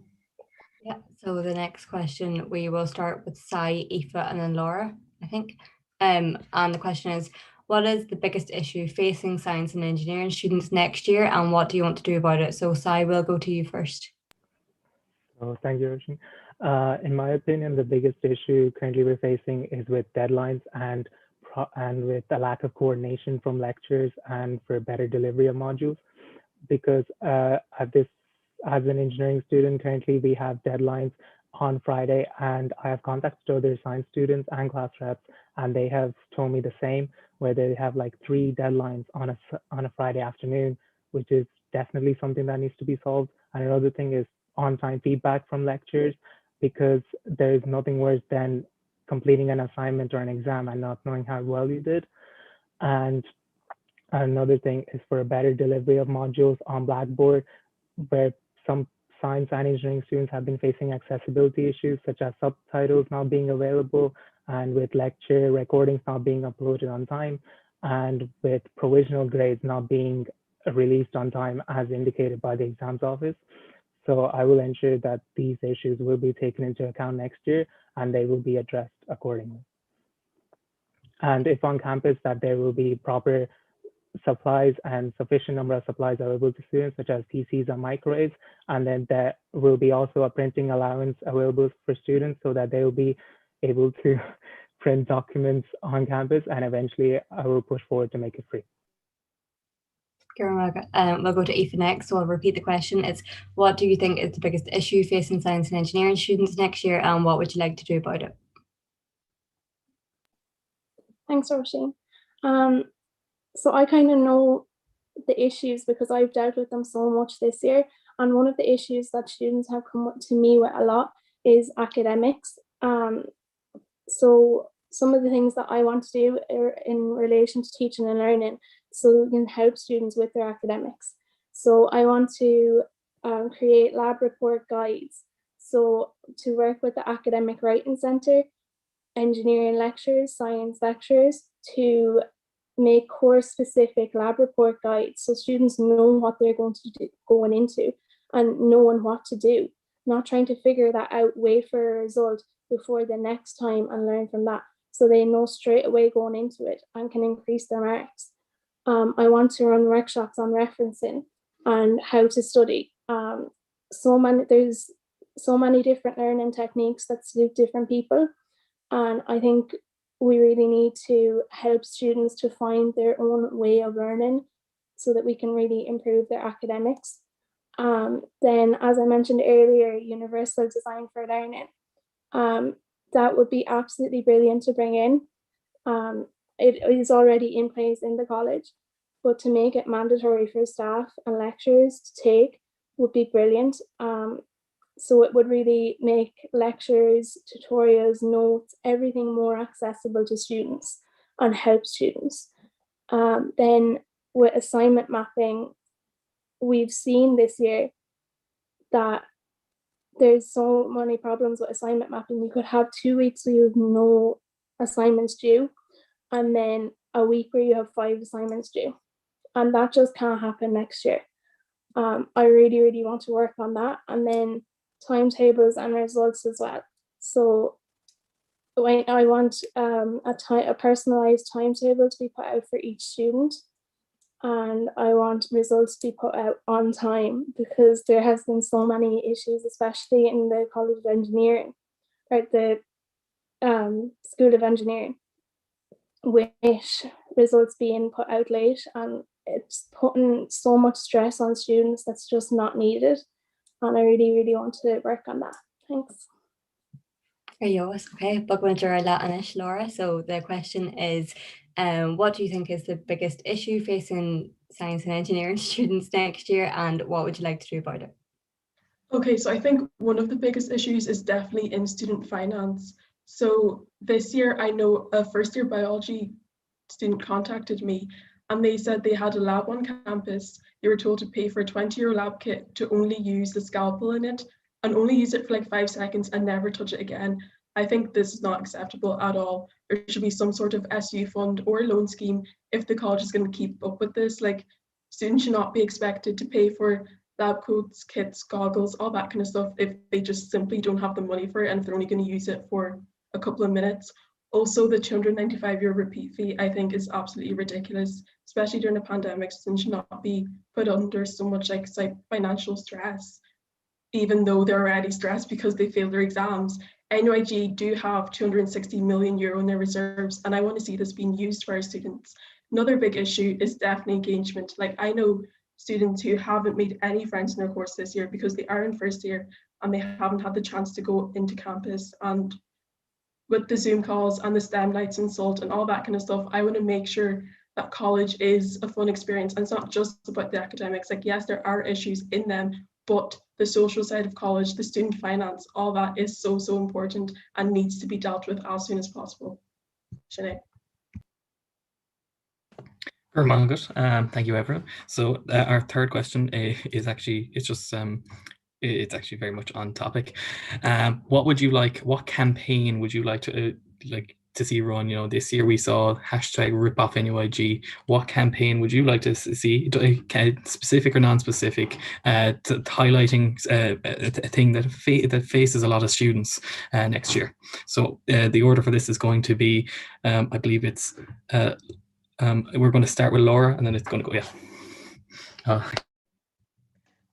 Yeah, so the next question, we will start with Sai, Aoife, and then Laura, I think. And the question is, what is the biggest issue facing science and engineering students next year, and what do you want to do about it? So Sai, we'll go to you first. So thank you, Roshan. In my opinion, the biggest issue currently we're facing is with deadlines and with a lack of coordination from lecturers and for better delivery of modules. Because as an engineering student, currently we have deadlines on Friday, and I have contacted other science students and class reps, and they have told me the same, where they have like 3 deadlines on a Friday afternoon, which is definitely something that needs to be solved. And another thing is on-time feedback from lecturers, because there is nothing worse than completing an assignment or an exam and not knowing how well you did. And another thing is for a better delivery of modules on Blackboard, where some science and engineering students have been facing accessibility issues, such as subtitles not being available, and with lecture recordings not being uploaded on time, and with provisional grades not being released on time as indicated by the exams office. So I will ensure that these issues will be taken into account next year and they will be addressed accordingly. And if on campus, that there will be proper supplies and sufficient number of supplies available to students, such as PCs and microwaves. And then there will be also a printing allowance available for students so that they will be able to print documents on campus, and eventually I will push forward to make it free. We'll go to Aoife next, so I'll repeat the question. It's, what do you think is the biggest issue facing science and engineering students next year, and what would you like to do about it? Thanks, Roisin. So I kind of know the issues because I've dealt with them so much this year. And one of the issues that students have come to me with a lot is academics. So some of the things that I want to do are in relation to teaching and learning, so we can help students with their academics. So I want to create lab report guides. So to work with the Academic Writing Centre, engineering lecturers, science lecturers, to make course specific lab report guides so students know what they're going to do going into and knowing what to do, not trying to figure that out, wait for a result before the next time and learn from that, so they know straight away going into it and can increase their marks. I want to run workshops on referencing and how to study. There's so many different learning techniques that suit different people, and I think we really need to help students to find their own way of learning so that we can really improve their academics. Then, as I mentioned earlier, universal design for learning. That would be absolutely brilliant to bring in. It is already in place in the college, but to make it mandatory for staff and lecturers to take would be brilliant. So it would really make lectures, tutorials, notes, everything more accessible to students and help students. Then with assignment mapping, we've seen this year that there's so many problems with assignment mapping. You could have 2 weeks where you have no assignments due, and then a week where you have 5 assignments due. And that just can't happen next year. I really, really want to work on that. And then timetables and results as well. So I want a personalized timetable to be put out for each student, and I want results to be put out on time, because there has been so many issues, especially in the College of Engineering, or the School of Engineering, with results being put out late, and it's putting so much stress on students that's just not needed. And I really, really want to work on that. Thanks. Okay, Laura. So the question is, what do you think is the biggest issue facing science and engineering students next year, and what would you like to do about it? Okay, so I think one of the biggest issues is definitely in student finance. So this year, I know a first year biology student contacted me, and they said they had a lab on campus. They were told to pay for a 20-euro lab kit to only use the scalpel in it and only use it for like 5 seconds and never touch it again. I think this is not acceptable at all. There should be some sort of SU fund or loan scheme if the college is going to keep up with this. Like, students should not be expected to pay for lab coats, kits, goggles, all that kind of stuff if they just simply don't have the money for it and if they're only going to use it for a couple of minutes. Also, the €295 repeat fee, I think, is absolutely ridiculous, especially during a pandemic. Students should not be put under so much like financial stress, even though they're already stressed because they failed their exams. NUIG do have €260 million in their reserves, and I want to see this being used for our students. Another big issue is definitely engagement. Like, I know students who haven't made any friends in their course this year because they are in first year and they haven't had the chance to go into campus. And with the Zoom calls and the STEM nights and SALT and all that kind of stuff, I want to make sure that college is a fun experience and it's not just about the academics. Like, yes, there are issues in them, but the social side of college, the student finance, all that is so, so important and needs to be dealt with as soon as possible. Sinead. Thank you, everyone. So our third question is actually, it's actually very much on topic. What campaign would you like to see run? You know, this year we saw #RipOffNUIG. What campaign would you like to see, specific or non-specific, highlighting a thing that faces a lot of students next year? So the order for this is going to be, I believe it's, we're going to start with Laura, and then it's going to go,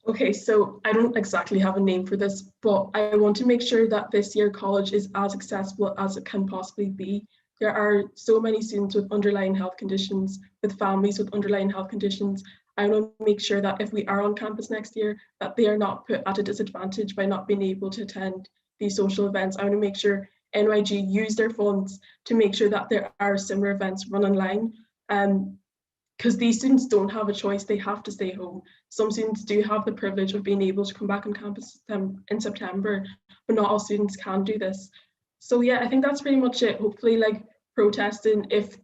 Okay, so I don't exactly have a name for this, but I want to make sure that this year college is as accessible as it can possibly be. There are so many students with underlying health conditions, with families with underlying health conditions. I want to make sure that if we are on campus next year, that they are not put at a disadvantage by not being able to attend these social events. I want to make sure NYG use their funds to make sure that there are similar events run online. Because these students don't have a choice, they have to stay home. Some students do have the privilege of being able to come back on campus in September, but not all students can do this. So yeah, I think that's pretty much it. Hopefully, like, protesting if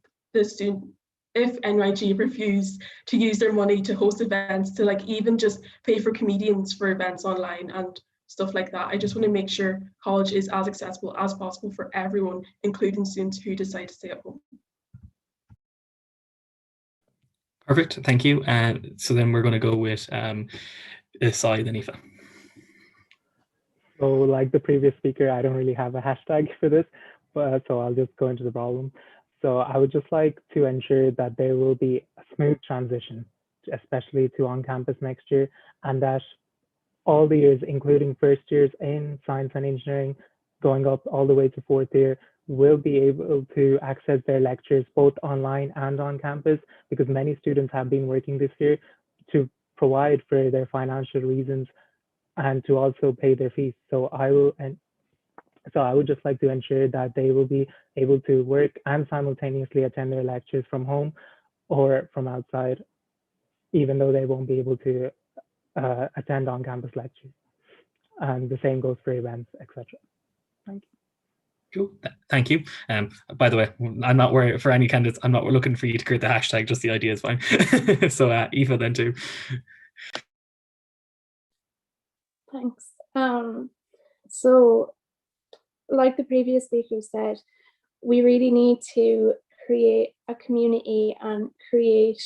NYG refuse to use their money to host events, to like even just pay for comedians for events online and stuff like that. I just want to make sure college is as accessible as possible for everyone, including students who decide to stay at home. Perfect, thank you. So then we're going to go with Sai, then Aoife. So like the previous speaker, I don't really have a hashtag for this, but so I'll just go into the problem. So I would just like to ensure that there will be a smooth transition, especially to on-campus next year, and that all the years, including first years in science and engineering, going up all the way to fourth year, will be able to access their lectures both online and on campus, because many students have been working this year to provide for their financial reasons and to also pay their fees. So I would just like to ensure that they will be able to work and simultaneously attend their lectures from home or from outside, even though they won't be able to attend on-campus lectures. And the same goes for events, etc. Thank you. Cool. Thank you. By the way, I'm not worried for any candidates. I'm not looking for you to create the hashtag. Just the idea is fine. So Aoife then too. Thanks. So like the previous speaker said, we really need to create a community and create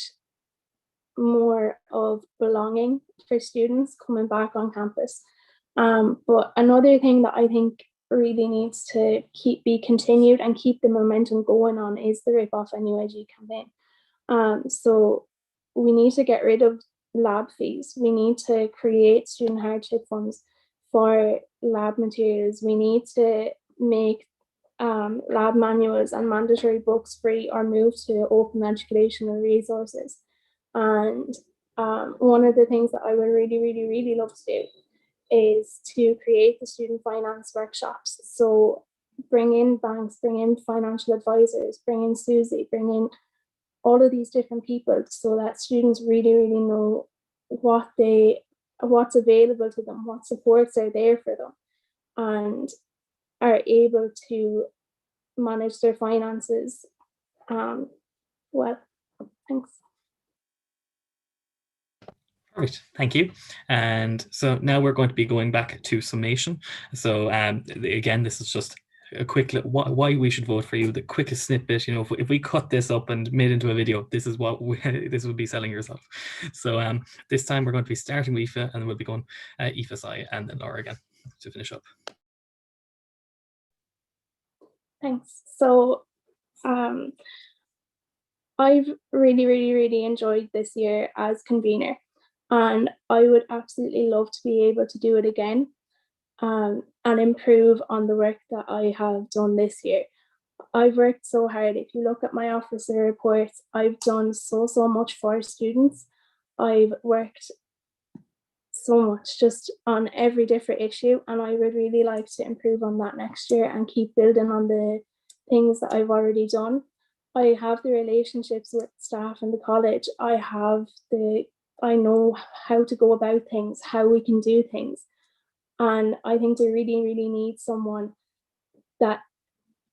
more of belonging for students coming back on campus. But another thing that I think really needs to be continued and keep the momentum going on is the Rip Off NUIG campaign. So we need to get rid of lab fees. We need to create student hardship funds for lab materials. We need to make lab manuals and mandatory books free or move to open educational resources. And one of the things that I would really love to do is to create the student finance workshops. So bring in banks, bring in financial advisors, bring in Susie, bring in all of these different people so that students really know what's available to them, what supports are there for them, and are able to manage their finances well. Thanks. Perfect, thank you. And so now we're going to be going back to summation. So again, this is just a quick why we should vote for you, the quickest snippet. You know, if we cut this up and made into a video, this is what this would be selling yourself. So this time we're going to be starting with Aoife, and then we'll be going Aoife, Sai, and then Laura again to finish up. Thanks. So I've really enjoyed this year as convener, and I would absolutely love to be able to do it again and improve on the work that I have done this year. I've worked so hard. If you look at my officer reports, I've done so much for students. I've worked so much just on every different issue, and I would really like to improve on that next year and keep building on the things that I've already done. I have the relationships with staff in the college. I know how to go about things, how we can do things. And I think they really need someone that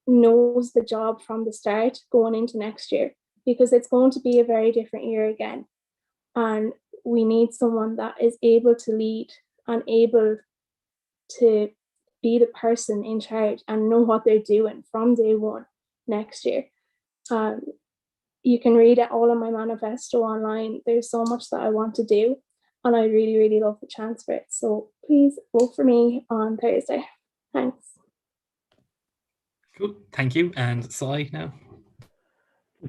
knows the job from the start going into next year, because it's going to be a very different year again. And we need someone that is able to lead and able to be the person in charge and know what they're doing from day one next year. You can read it all in my manifesto online. There's so much that I want to do, and I really love the chance for it. So please vote for me on Thursday. Thanks. Cool. Thank you. And Sai now.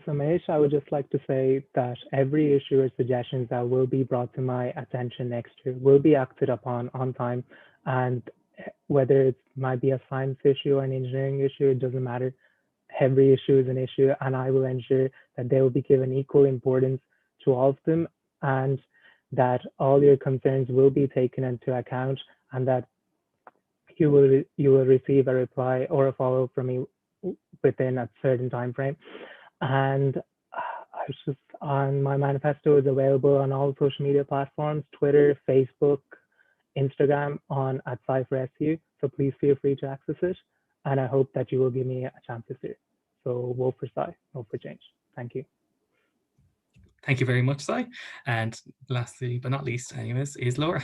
So Mahesh, I would just like to say that every issue or suggestions that will be brought to my attention next year will be acted upon on time. And whether it might be a science issue or an engineering issue, it doesn't matter. Every issue is an issue, and I will ensure that they will be given equal importance to all of them, and that all your concerns will be taken into account, and that you will receive a reply or a follow-up from me within a certain time frame. And I was just on my manifesto is available on all social media platforms, Twitter, Facebook, Instagram, on @Cypher_SU. So please feel free to access it. And I hope that you will give me a chance this year. So vote for Sai, vote for change. Thank you. Thank you very much, Sai. And lastly, but not least, anyways, is Laura.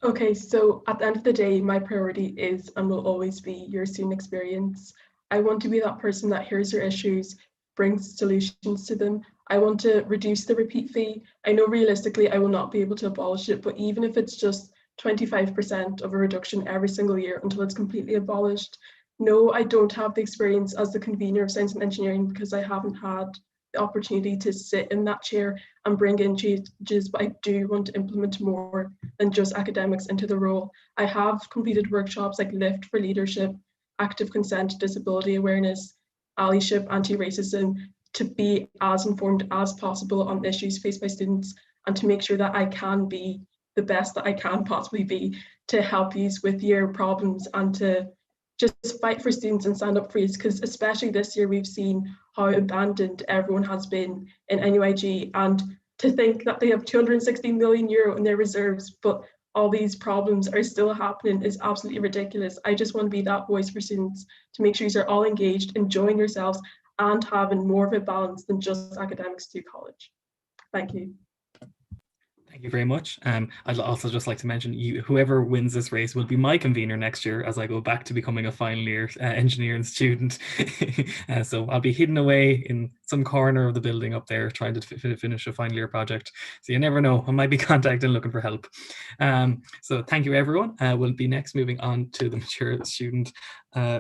Okay, so at the end of the day, my priority is and will always be your student experience. I want to be that person that hears your issues, brings solutions to them. I want to reduce the repeat fee. I know realistically I will not be able to abolish it, but even if it's just 25% of a reduction every single year until it's completely abolished. No, I don't have the experience as the convener of science and engineering because I haven't had the opportunity to sit in that chair and bring in changes, but I do want to implement more than just academics into the role. I have completed workshops like Lift for Leadership, Active Consent, Disability Awareness, allyship, anti-racism, to be as informed as possible on issues faced by students and to make sure that I can be the best that I can possibly be to help you with your problems and to just fight for students and stand up for you, because especially this year we've seen how abandoned everyone has been in NUIG, and to think that they have 260 million euro in their reserves but all these problems are still happening is absolutely ridiculous. I just want to be that voice for students to make sure you're all engaged, enjoying yourselves and having more of a balance than just academics to college. Thank you. Thank you very much. I'd also just like to mention, whoever wins this race will be my convener next year as I go back to becoming a final year engineering student. So I'll be hidden away in some corner of the building up there trying to finish a final year project. So you never know, I might be contacting looking for help. So thank you everyone. We'll be next moving on to the mature student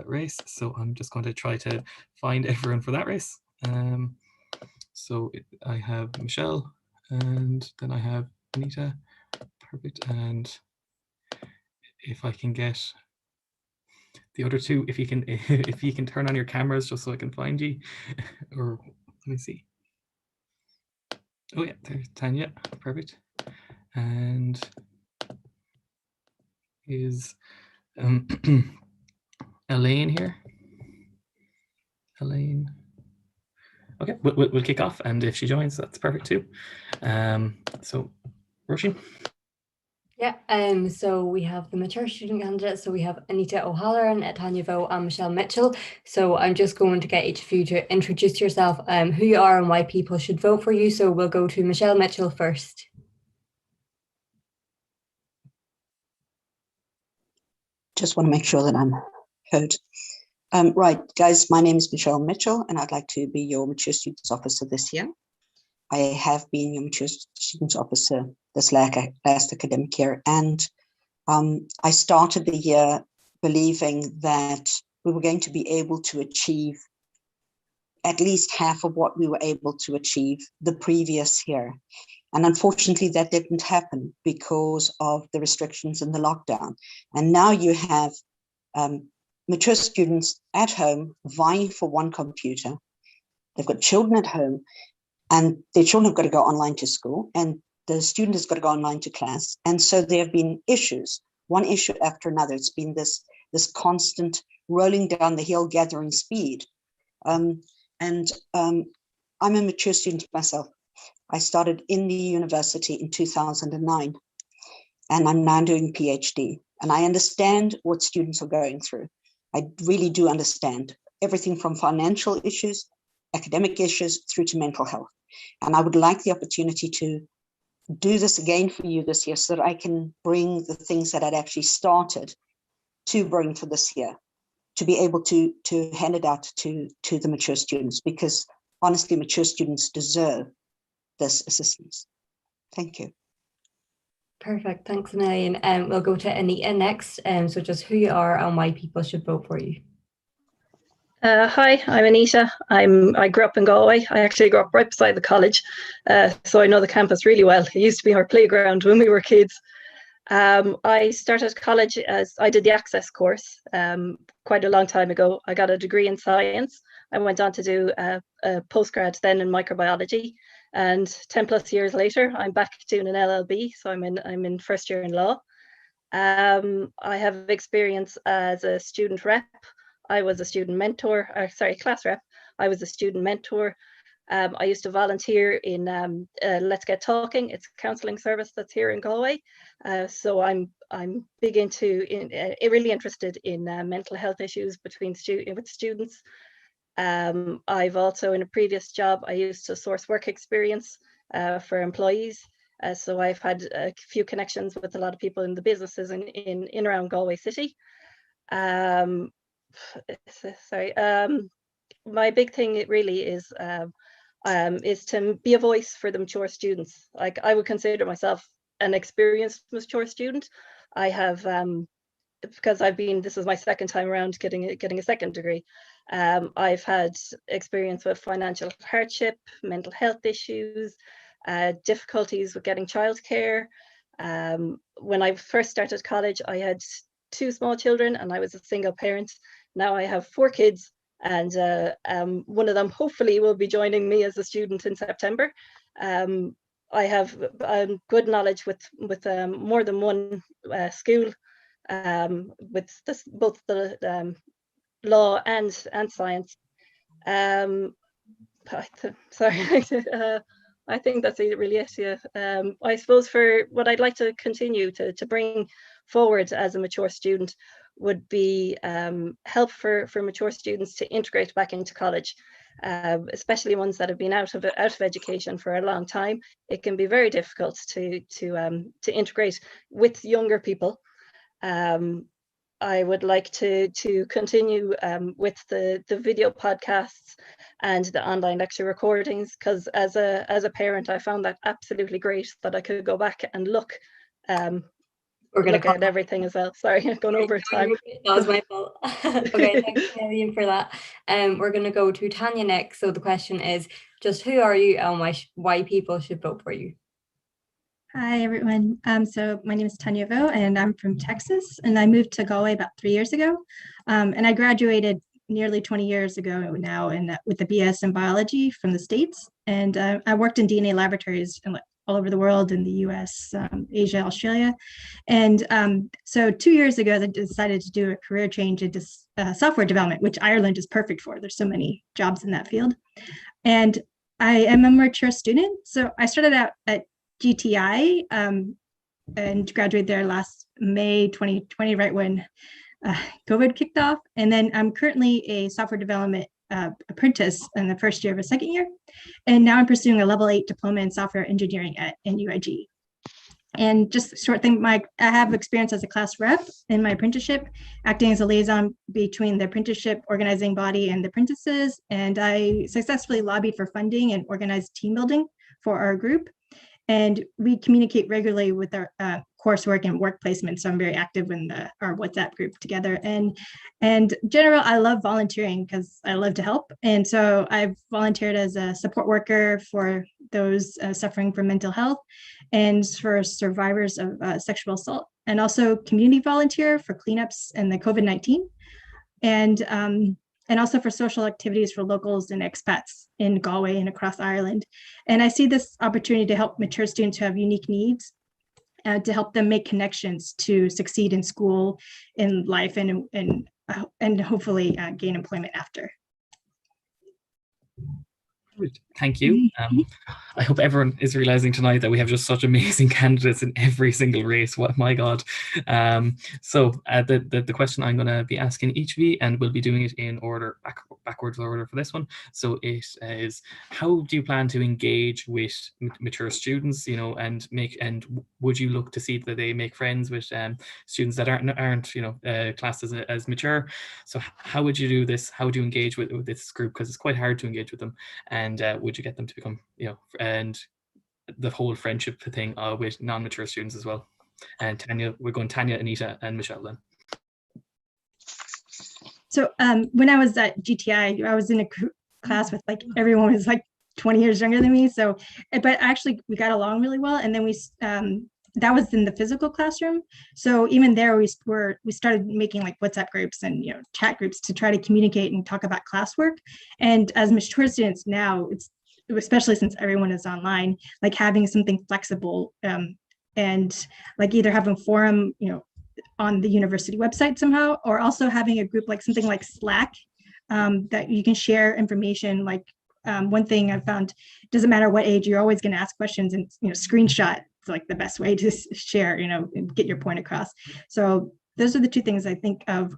race. So I'm just going to try to find everyone for that race. So I have Michelle, and then I have Anita. Perfect. And if I can get the other two, if you can turn on your cameras just so I can find you, or let me see. Oh yeah, there's Tanya. Perfect. And is Elaine here? Elaine. Okay, we'll kick off, and if she joins, that's perfect too. So, Roisin. Yeah, so we have the mature student candidates. So we have Anita O'Halloran, Tanya Vo, and Michelle Mitchell. So I'm just going to get each of you to introduce yourself, who you are and why people should vote for you. So we'll go to Michelle Mitchell first. Just want to make sure that I'm heard. Right, guys, my name is Michelle Mitchell, and I'd like to be your Mature Students Officer this year. I have been your Mature Students Officer this last academic year, and I started the year believing that we were going to be able to achieve at least half of what we were able to achieve the previous year. And unfortunately, that didn't happen because of the restrictions and the lockdown. And now you have mature students at home vying for one computer. They've got children at home, and their children have got to go online to school, and the student has got to go online to class. And so there have been issues, one issue after another. It's been this constant rolling down the hill, gathering speed. I'm a mature student myself. I started in the university in 2009, and I'm now doing PhD. And I understand what students are going through. I really do understand everything from financial issues, academic issues, through to mental health. And I would like the opportunity to do this again for you this year so that I can bring the things that I'd actually started to bring for this year, to be able to hand it out to the mature students, because honestly, mature students deserve this assistance. Thank you. Perfect. Thanks a million. We'll go to Anita next. So just who you are and why people should vote for you. Hi, I'm Anita. I grew up in Galway. I actually grew up right beside the college, so I know the campus really well. It used to be our playground when we were kids. I started college as I did the Access course quite a long time ago. I got a degree in science. I went on to do a postgrad then in microbiology, and 10 plus years later, I'm back doing an LLB. So I'm in first year in law. I have experience as a student rep. I was a student mentor, class rep. I was a student mentor. I used to volunteer in Let's Get Talking. It's a counselling service that's here in Galway. So I'm big into, really interested in mental health issues with students. I've also, in a previous job, I used to source work experience for employees. So I've had a few connections with a lot of people in the businesses in around Galway City. My big thing really is to be a voice for the mature students. Like, I would consider myself an experienced mature student. I have, because this is my second time around getting a second degree. I've had experience with financial hardship, mental health issues, difficulties with getting childcare. When I first started college, I had 2 small children and I was a single parent. Now I have 4 kids, and one of them hopefully will be joining me as a student in September. I have good knowledge with more than one school, with both the law and science. I think that's really it. Yeah. I suppose for what I'd like to continue to bring forward as a mature student would be help for mature students to integrate back into college, especially ones that have been out of education for a long time. It can be very difficult to integrate with younger people. I would like to continue with the video podcasts and the online lecture recordings, because as a parent, I found that absolutely great, that I could go back and look at everything as well. Sorry, I'm going over time. That was my fault. Okay, thanks a million for that. We're going to go to Tanya next. So the question is, just who are you and why people should vote for you? Hi, everyone. So my name is Tanya Vo, and I'm from Texas, and I moved to Galway about 3 years ago. And I graduated nearly 20 years ago now with a BS in biology from the States. And I worked in DNA laboratories all over the world, in the US, Asia, Australia. And so 2 years ago, I decided to do a career change into software development, which Ireland is perfect for. There's so many jobs in that field. And I am a mature student. So I started out at GTI and graduated there last May 2020, right when COVID kicked off. And then I'm currently a software development apprentice in the first year of a second year. And now I'm pursuing a level 8 diploma in software engineering at NUIG. And just a short thing, I have experience as a class rep in my apprenticeship, acting as a liaison between the apprenticeship organizing body and the apprentices. And I successfully lobbied for funding and organized team building for our group. And we communicate regularly with our coursework and work placement. So I'm very active in our WhatsApp group together. And in general, I love volunteering because I love to help. And so I've volunteered as a support worker for those suffering from mental health and for survivors of sexual assault, and also community volunteer for cleanups in the COVID-19. And also for social activities for locals and expats in Galway and across Ireland. And I see this opportunity to help mature students who have unique needs, to help them make connections to succeed in school, in life, and hopefully gain employment after. Thank you. I hope everyone is realizing tonight that we have just such amazing candidates in every single race. What, my God. So the question I'm going to be asking each of you, and we'll be doing it in order, backwards order for this one. So it is, how do you plan to engage with mature students, you know, and would you look to see that they make friends with students that aren't you know, classed as mature? So how would you do this? How would you engage with this group? Because it's quite hard to engage with them. And would you get them to become, you know, and the whole friendship thing with non-mature students as well? And Tanya, we're going Tanya, Anita, and Michelle then. So when I was at GTI, I was in a class with like everyone was like 20 years younger than me. So, but actually we got along really well. And then we that was in the physical classroom. So even there, we started making like WhatsApp groups and, you know, chat groups to try to communicate and talk about classwork. And as mature students now, it's, especially since everyone is online, like having something flexible and like either having a forum, you know, on the university website somehow, or also having a group like something like Slack that you can share information. Like one thing I found, doesn't matter what age, you're always going to ask questions, and, you know, screenshot is like the best way to share, you know, and get your point across. So those are the two things I think of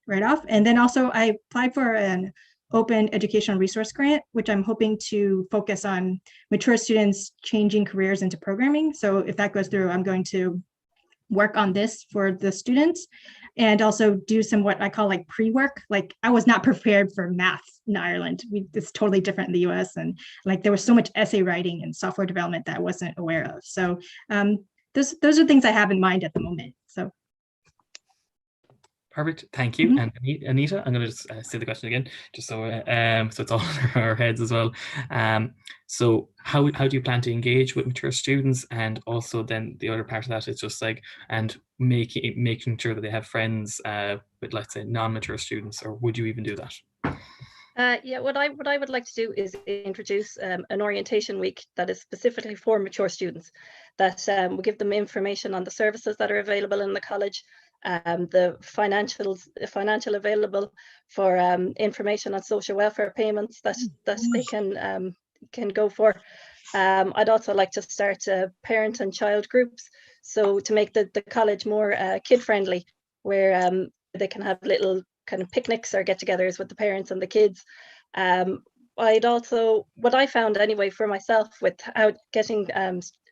right off. And then also I applied for an open educational resource grant, which I'm hoping to focus on mature students changing careers into programming. So if that goes through, I'm going to work on this for the students and also do some what I call like pre-work. Like I was not prepared for math in Ireland. It's totally different in the US, and like there was so much essay writing and software development that I wasn't aware of. So those are things I have in mind at the moment. So perfect, thank you. And Anita, I'm going to just say the question again, just so so it's all in our heads as well. So how do you plan to engage with mature students? And also then the other part of that is just like, and making sure that they have friends with, let's say, non-mature students, or would you even do that? Yeah, what I would like to do is introduce an orientation week that is specifically for mature students, that will give them information on the services that are available in the college, the financial available for information on social welfare payments that they can go for. I'd also like to start parent and child groups, so to make the college more kid friendly, where they can have little kind of picnics or get-togethers with the parents and the kids. I'd also, what I found anyway for myself with how getting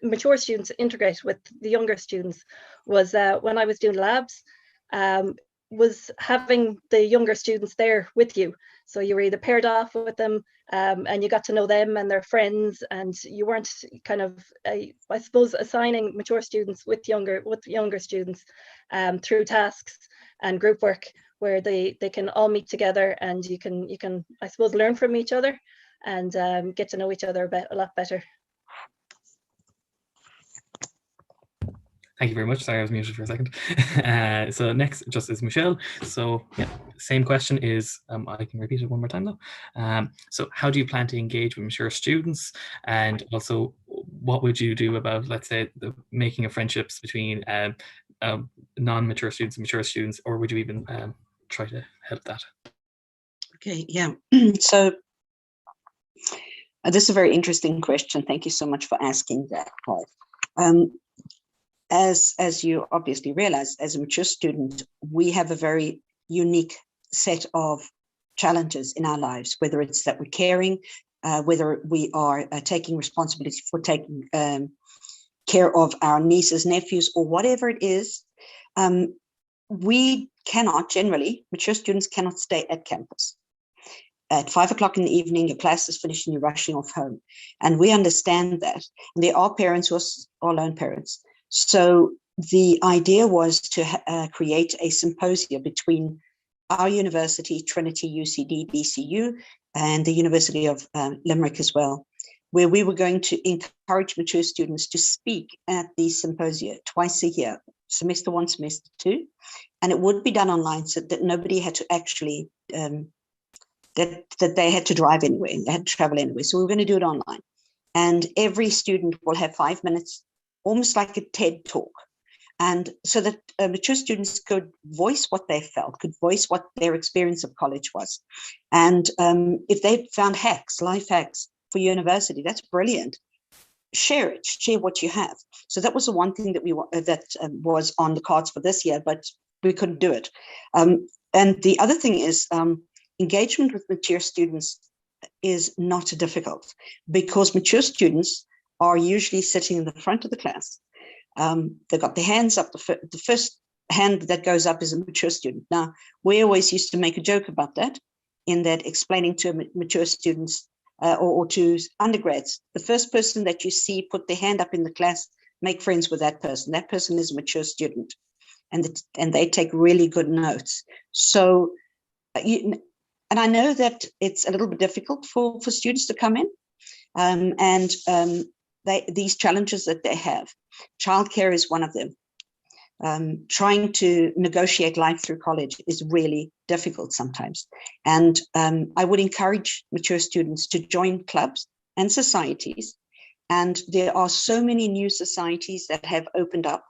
mature students to integrate with the younger students was when I was doing labs, was having the younger students there with you. So you were either paired off with them and you got to know them and their friends, and you weren't kind of, I suppose, assigning mature students with younger students through tasks and group work, where they can all meet together, and you can I suppose learn from each other and get to know each other a lot better. Thank you very much. Sorry, I was muted for a second. So next just is Michelle. So yeah, same question is, I can repeat it one more time though. So how do you plan to engage with mature students? And also, what would you do about, let's say, the making of friendships between non-mature students and mature students, or would you even try to help that? Okay, yeah. So this is a very interesting question. Thank you so much for asking that, Clive. As you obviously realize, as a mature student, we have a very unique set of challenges in our lives, whether it's that we're caring, whether we are taking responsibility for taking care of our nieces, nephews, or whatever it is. We cannot, generally, mature students cannot stay at campus. At 5 o'clock in the evening, your class is finished and you're rushing off home. And we understand that. And there are parents who are lone parents. So the idea was to create a symposium between our university, Trinity, UCD, DCU, and the University of Limerick as well, where we were going to encourage mature students to speak at the symposia twice a year, semester 1, semester 2, and it would be done online so that nobody had to actually, that they had to drive anywhere, they had to travel anywhere. So we were going to do it online. And every student will have 5 minutes, almost like a TED talk. And so that mature students could voice what they felt, could voice what their experience of college was. And if they found hacks, life hacks for university, that's brilliant. Share it, share what you have. So that was the one thing that was on the cards for this year, but we couldn't do it. And the other thing is engagement with mature students is not difficult, because mature students are usually sitting in the front of the class. They've got their hands up. The first hand that goes up is a mature student. Now, we always used to make a joke about that, in that explaining to mature students or to undergrads, the first person that you see put their hand up in the class, make friends with that person. That person is a mature student, and they take really good notes. So, and I know that it's a little bit difficult for students to come in, these challenges that they have. Childcare is one of them. Trying to negotiate life through college is really difficult sometimes. And I would encourage mature students to join clubs and societies. And there are so many new societies that have opened up,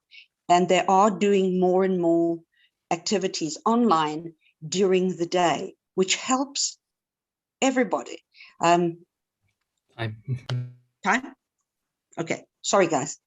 and they are doing more and more activities online during the day, which helps everybody. Time? Okay, sorry guys.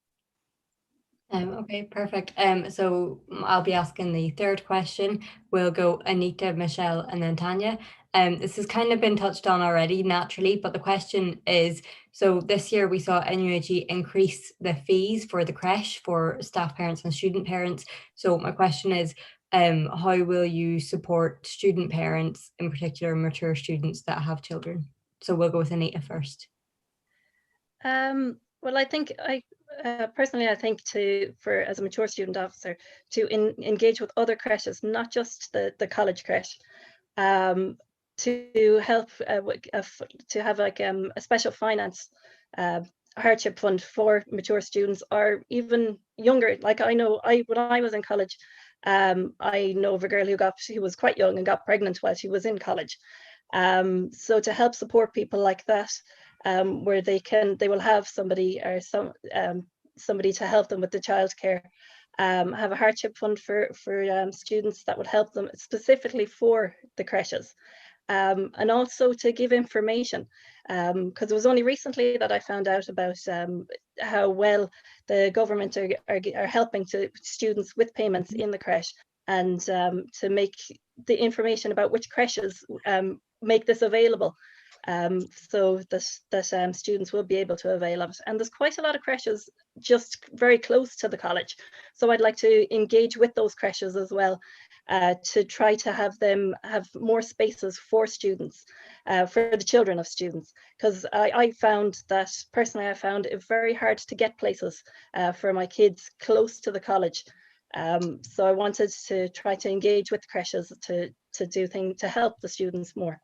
Okay, perfect. So I'll be asking the third question. We'll go Anita, Michelle, and then Tanya. This has kind of been touched on already naturally, but the question is, so this year we saw NUAG increase the fees for the creche for staff parents and student parents. So my question is, how will you support student parents, in particular mature students that have children? So we'll go with Anita first. Well, I think personally, I think as a mature student officer, to engage with other creches, not just the college creche, to help to have like a special finance hardship fund for mature students, or even younger. Like I know, when I was in college, I know of a girl who was quite young and got pregnant while she was in college. So to help support people like that, where they will have somebody or somebody to help them with the childcare, have a hardship fund for students that would help them specifically for the creches, and also to give information, because it was only recently that I found out about how well the government are helping students with payments in the creche, and to make the information about which creches make this available, so that students will be able to avail of it. And there's quite a lot of creches just very close to the college, so I'd like to engage with those creches as well, to try to have them have more spaces for students, for the children of students, because I found it very hard to get places for my kids close to the college. So I wanted to try to engage with creches to do things to help the students more.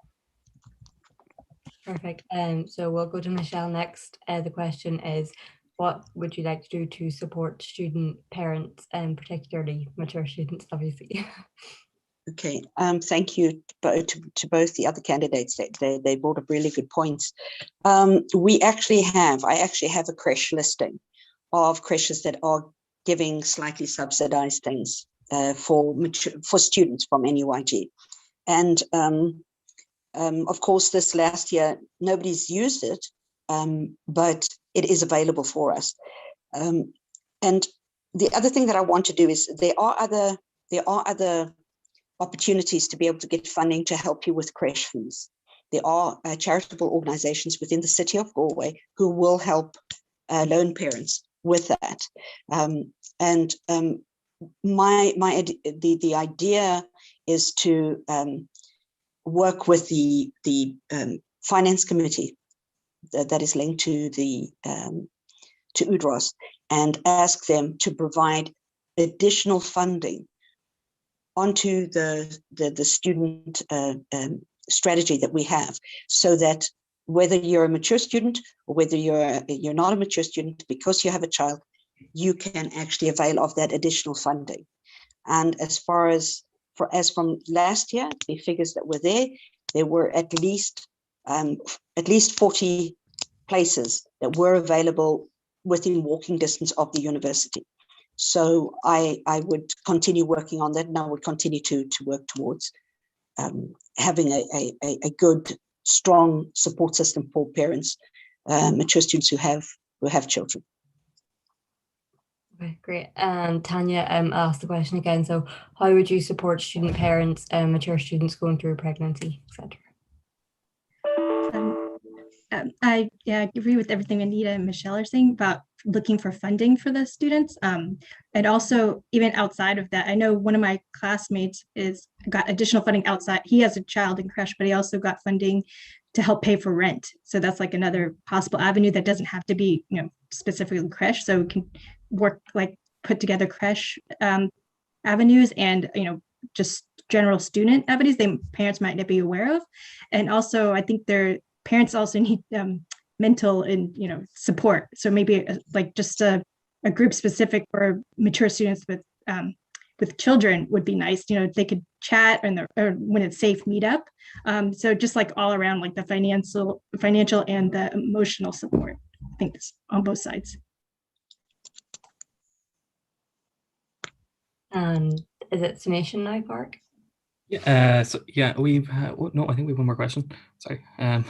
Perfect. So we'll go to Michelle next. The question is, what would you like to do to support student parents, and particularly mature students, obviously? Okay, thank you to both the other candidates. They brought up really good points. I actually have a creche listing of creches that are giving slightly subsidized things for students from NUIG. And of course, this last year, nobody's used it, but it is available for us. And the other thing that I want to do is there are other opportunities to be able to get funding to help you with creche fees. There are charitable organizations within the city of Galway who will help lone parents with that. The idea is to work with the finance committee that is linked to UDROS, and ask them to provide additional funding onto the student strategy that we have, so that whether you're a mature student or whether you're not a mature student, because you have a child, you can actually avail of that additional funding. And as from last year, the figures that were there were at least 40 places that were available within walking distance of the university. So I would continue working on that, and I would continue to work towards having a good, strong support system for parents, mature students who have children. Okay, great. Tanya asked the question again. So how would you support student parents and mature students going through pregnancy, etc.? I agree with everything Anita and Michelle are saying about looking for funding for the students. And also, even outside of that, I know one of my classmates got additional funding outside. He has a child in creche, but he also got funding to help pay for rent. So that's like another possible avenue that doesn't have to be, specifically creche. So we can work, like put together creche avenues and, just general student avenues parents might not be aware of. And also, I think parents also need mental and support. So maybe like just a group specific for mature students with children would be nice. They could chat or when it's safe, meet up. So just like all around, like the financial and the emotional support. I think it's on both sides. Is it summation now, Park? Yeah. So yeah, we've no. I think we have one more question. Sorry. Let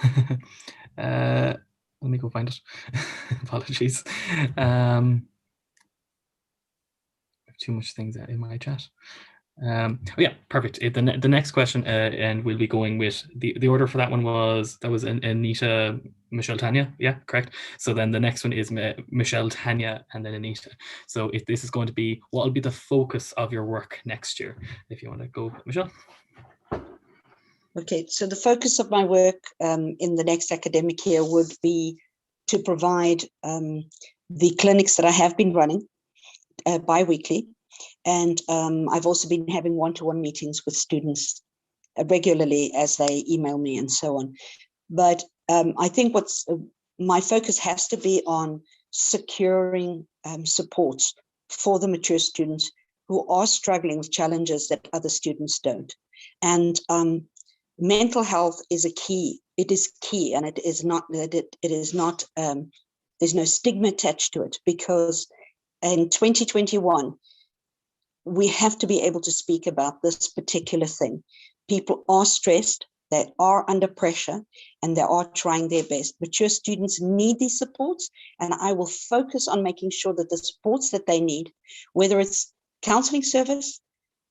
me go find it. Apologies. Too much things in my chat. Oh yeah, perfect. The next question, and we'll be going with the order for that one was Anita, Michelle, Tanya. Yeah, correct. So then the next one is Michelle, Tanya, and then Anita. So if this is going to be, what will be the focus of your work next year? If you want to go, Michelle. Okay, so the focus of my work in the next academic year would be to provide the clinics that I have been running bi-weekly. And I've also been having one-to-one meetings with students regularly as they email me and so on. But I think my focus has to be on securing supports for the mature students who are struggling with challenges that other students don't. And mental health is a key. It is key, and it is not, there's no stigma attached to it, because in 2021, we have to be able to speak about this particular thing. People are stressed, they are under pressure, and they are trying their best. Mature students need these supports, and I will focus on making sure that the supports that they need, whether it's counseling service,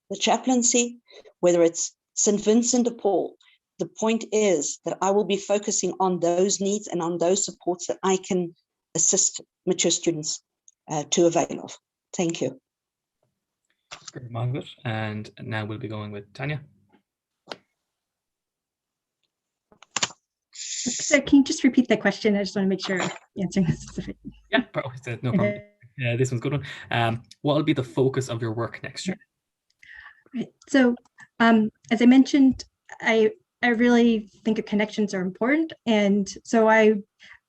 the chaplaincy, whether it's St. Vincent de Paul, the point is that I will be focusing on those needs and on those supports that I can assist mature students to avail of. Thank you. Great, Margaret. And now we'll be going with Tanya. So can you just repeat the question? I just want to make sure I'm answering this specifically. Yeah, no problem. This one's a good one. What will be the focus of your work next year? Right. So as I mentioned, I really think connections are important. And so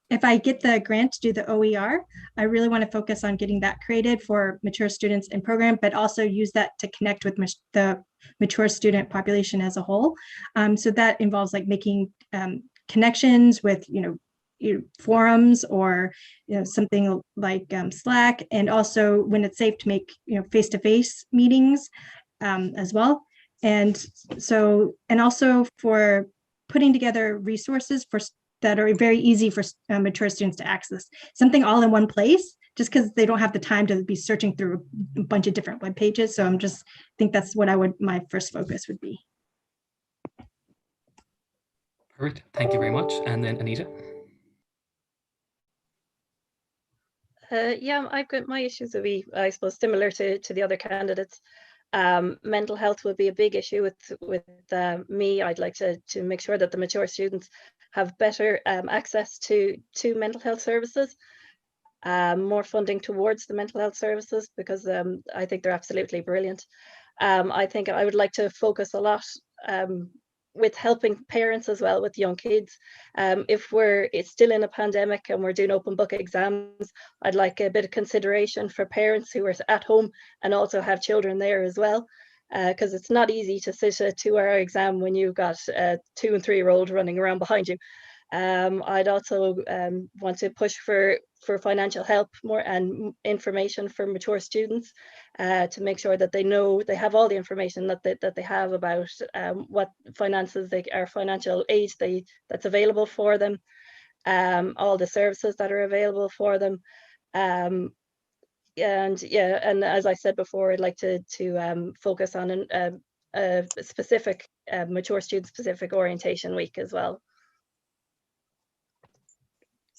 if I get the grant to do the OER, I really want to focus on getting that created for mature students in program, but also use that to connect with the mature student population as a whole. So that involves like making connections with, forums or something like Slack, and also when it's safe to make face-to-face meetings as well. And so, and also for putting together resources that are very easy for mature students to access, something all in one place, just because they don't have the time to be searching through a bunch of different web pages. So I think that's what my first focus would be. Perfect. Thank you very much. And then Anita. Yeah, I've got my issues will be, I suppose, similar to the other candidates. Mental health will be a big issue with me. I'd like to make sure that the mature students have better access to mental health services. more funding towards the mental health services, because I think they're absolutely brilliant. I think I would like to focus a lot with helping parents as well with young kids. If it's still in a pandemic and we're doing open book exams, I'd like a bit of consideration for parents who are at home and also have children there as well, because it's not easy to sit a 2-hour exam when you've got a 2- and 3-year-old running around behind you. I'd also want to push for financial help more and information for mature students, to make sure that they know they have all the information that they have about what finances financial aid that's available for them, all the services that are available for them, and as I said before, I'd like to focus on a specific mature student specific orientation week as well.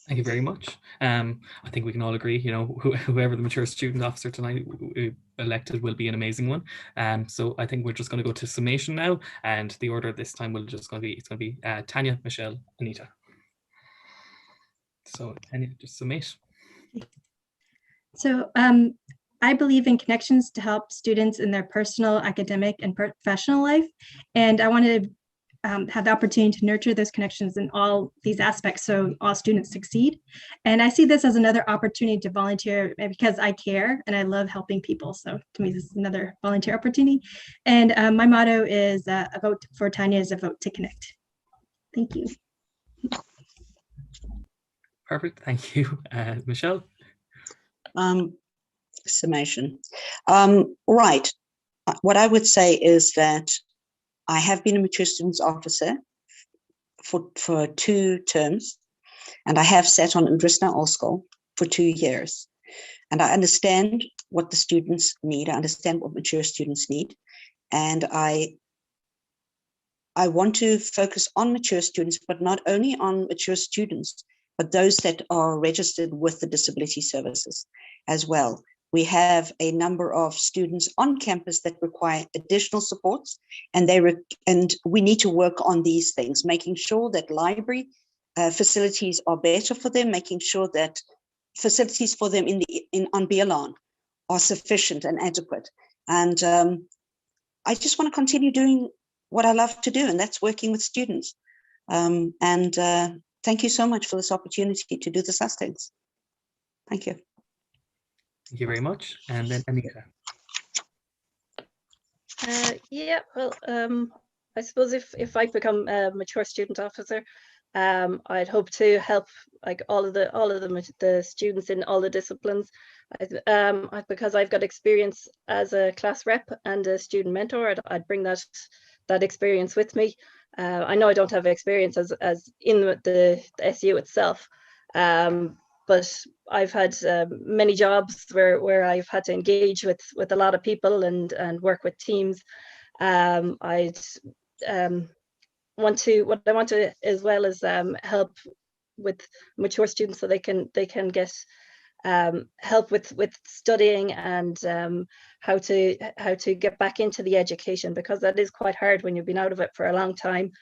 Thank you very much. I think we can all agree, whoever the mature student officer tonight elected will be an amazing one. So I think we're just going to go to summation now, and the order this time will it's going to be Tanya, Michelle, Anita. So Tanya, just summate. So I believe in connections to help students in their personal, academic, and professional life, and I want to have the opportunity to nurture those connections in all these aspects so all students succeed. And I see this as another opportunity to volunteer because I care and I love helping people. So to me, this is another volunteer opportunity. And my motto is a vote for Tanya is a vote to connect. Thank you. Perfect, thank you. Michelle? Summation. Right. What I would say is that I have been a mature students officer for 2 terms, and I have sat on Indrisna Allschool for 2 years. And I understand what the students need. I understand what mature students need. And I want to focus on mature students, but not only on mature students, but those that are registered with the disability services as well. We have a number of students on campus that require additional supports, and we need to work on these things, making sure that library facilities are better for them, making sure that facilities for them on BLON are sufficient and adequate. And I just want to continue doing what I love to do, and that's working with students. Thank you so much for this opportunity to do this Hustings. Thank you. Thank you very much. And then Anita. I suppose if I become a mature student officer, I'd hope to help like all of the students in all the disciplines, because I've got experience as a class rep and a student mentor. I'd bring that experience with me. I know I don't have experience as in the SU itself, but I've had many jobs where I've had to engage with a lot of people and work with teams. What I want to as well as help with mature students so they can get help with studying and how to get back into the education, because that is quite hard when you've been out of it for a long time.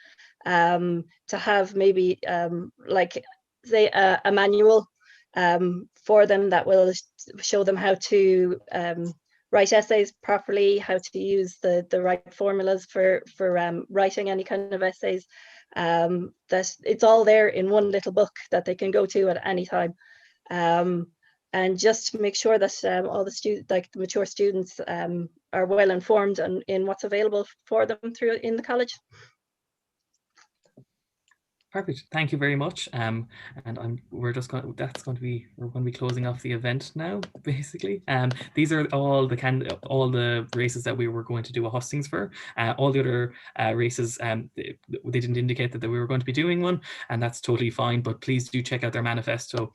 To have maybe like say a manual for them that will show them how to write essays properly, how to use the right formulas for writing any kind of essays. That it's all there in one little book that they can go to at any time. And just to make sure that all the students, like the mature students, are well informed in what's available for them in the college. Perfect. Thank you very much. And we're going to be closing off the event now, basically. These are all the races that we were going to do a hustings for. All the other races, they didn't indicate that we were going to be doing one, and that's totally fine. But please do check out their manifesto.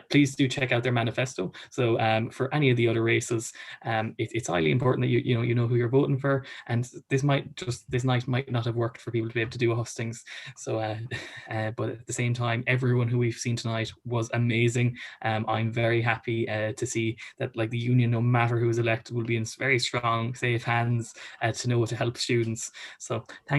Please do check out their manifesto. So for any of the other races, it's highly important that you know who you're voting for. And this night might not have worked for people to be able to do a hustings. So but at the same time, everyone who we've seen tonight was amazing. I'm very happy to see that like the union, no matter who is elected, will be in very strong, safe hands to know what to help students. So thank